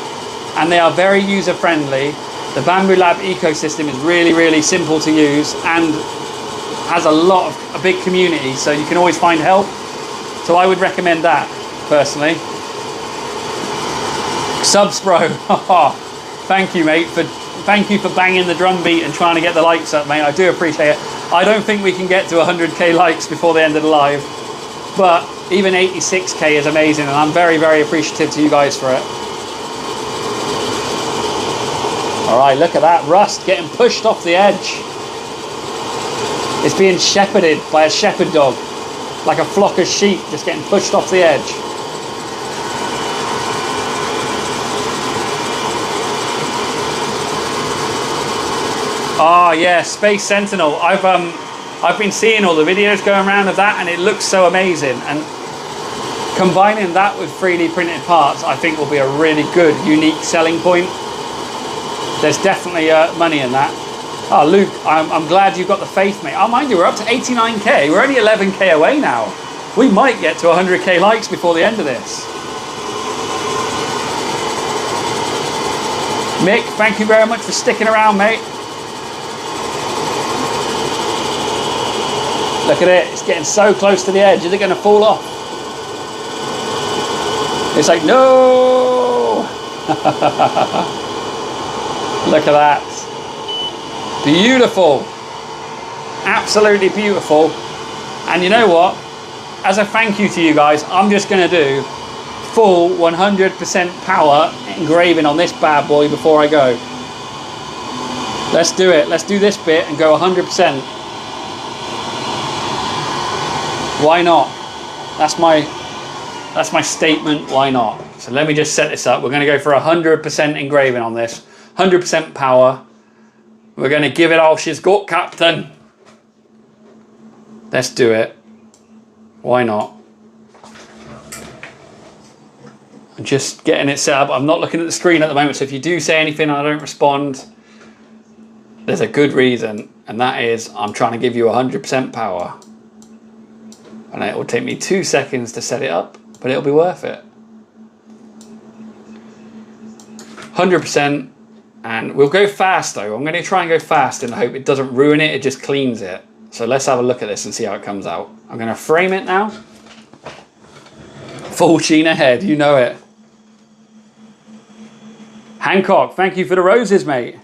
And they are very user friendly. The Bambu Lab ecosystem is really, really simple to use and has a big community, so you can always find help. So I would recommend that personally. Subs bro, thank you, mate. Thank you for banging the drum beat and trying to get the likes up, mate. I do appreciate it. I don't think we can get to 100k likes before the end of the live, but even 86k is amazing, and I'm very, very appreciative to you guys for it. All right, look at that rust getting pushed off the edge. It's being shepherded by a shepherd dog, like a flock of sheep just getting pushed off the edge. Oh yeah, Space Sentinel. I've been seeing all the videos going around of that, and it looks so amazing. And combining that with 3D printed parts, I think will be a really good, unique selling point. There's definitely money in that. Oh, Luke, I'm glad you've got the faith, mate. Oh, mind you, we're up to 89k. We're only 11k away now. We might get to 100k likes before the end of this. Mick, thank you very much for sticking around, mate. Look at it. It's getting so close to the edge. Is it going to fall off? It's like, no! Look at that. Beautiful. Absolutely beautiful. And you know what? As a thank you to you guys, I'm just going to do full 100% power engraving on this bad boy before I go. Let's do it. Let's do this bit and go 100%. Why not? That's my statement. Why not? So let me just set this up. We're going to go for 100% engraving on this. 100% power. We're going to give it all she's got, Captain. Let's do it. Why not? I'm just getting it set up. I'm not looking at the screen at the moment, so if you do say anything and I don't respond, there's a good reason, and that is I'm trying to give you 100% power. And it will take me 2 seconds to set it up, but it'll be worth it. 100%. And we'll go fast though. I'm going to try and go fast in the hope it doesn't ruin it, it just cleans it. So let's have a look at this and see how it comes out. I'm going to frame it now. Full sheen ahead, you know it. Hancock, thank you for the roses, mate.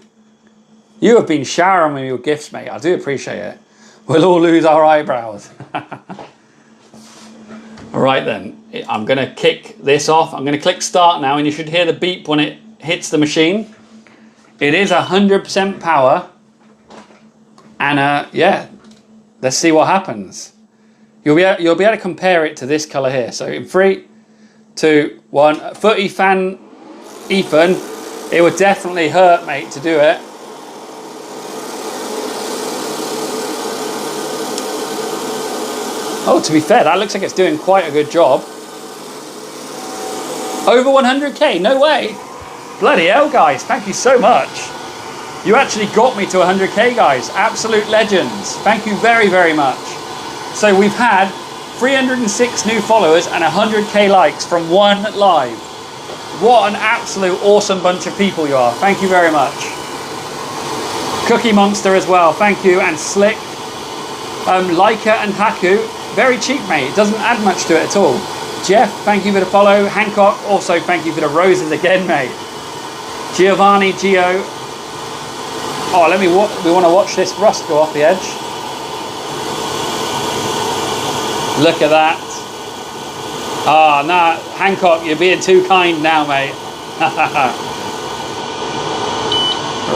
You have been showering me with gifts, mate. I do appreciate it. We'll all lose our eyebrows. All right then, I'm going to kick this off. I'm going to click start now and you should hear the beep when it hits the machine. It is 100% power, and yeah, let's see what happens. You'll be able to compare it to this colour here. So in 3, 2, 1, footy fan Ethan, it would definitely hurt, mate, to do it. Oh, to be fair, that looks like it's doing quite a good job. Over 100k, no way. Bloody hell, guys, thank you so much. You actually got me to 100k, guys. Absolute legends. Thank you very, very much. So we've had 306 new followers and 100k likes from one live. What an absolute awesome bunch of people you are. Thank you very much. Cookie Monster as well, thank you. And Slick, Leica and Haku, very cheap, mate. It doesn't add much to it at all. Jeff, thank you for the follow. Hancock, also thank you for the roses again, mate. Giovanni, Gio. Oh, we want to watch this rust go off the edge. Look at that. Ah, nah, Hancock, you're being too kind now, mate.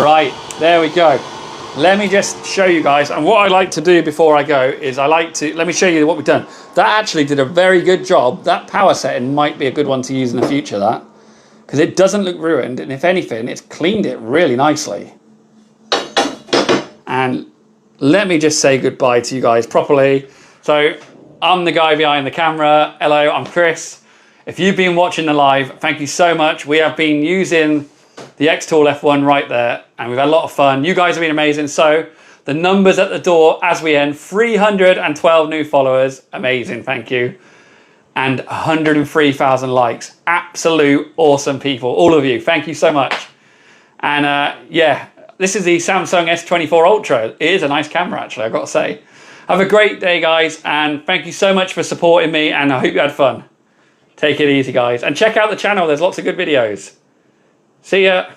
Right, there we go. Let me just show you guys. And what I like to do before I go is let me show you what we've done. That actually did a very good job. That power setting might be a good one to use in the future, that. Because it doesn't look ruined, and if anything, it's cleaned it really nicely. And let me just say goodbye to you guys properly. So I'm the guy behind the camera. Hello, I'm Chris. If you've been watching the live, thank you so much. We have been using the xTool F1 right there, and we've had a lot of fun. You guys have been amazing. So the numbers at the door as we end, 312 new followers. Amazing, thank you. And 103,000 likes. Absolute awesome people, all of you. Thank you so much. And yeah, this is the Samsung S24 Ultra. It is a nice camera, actually, I've got to say. Have a great day, guys, and thank you so much for supporting me, and I hope you had fun. Take it easy, guys. And check out the channel. There's lots of good videos. See ya.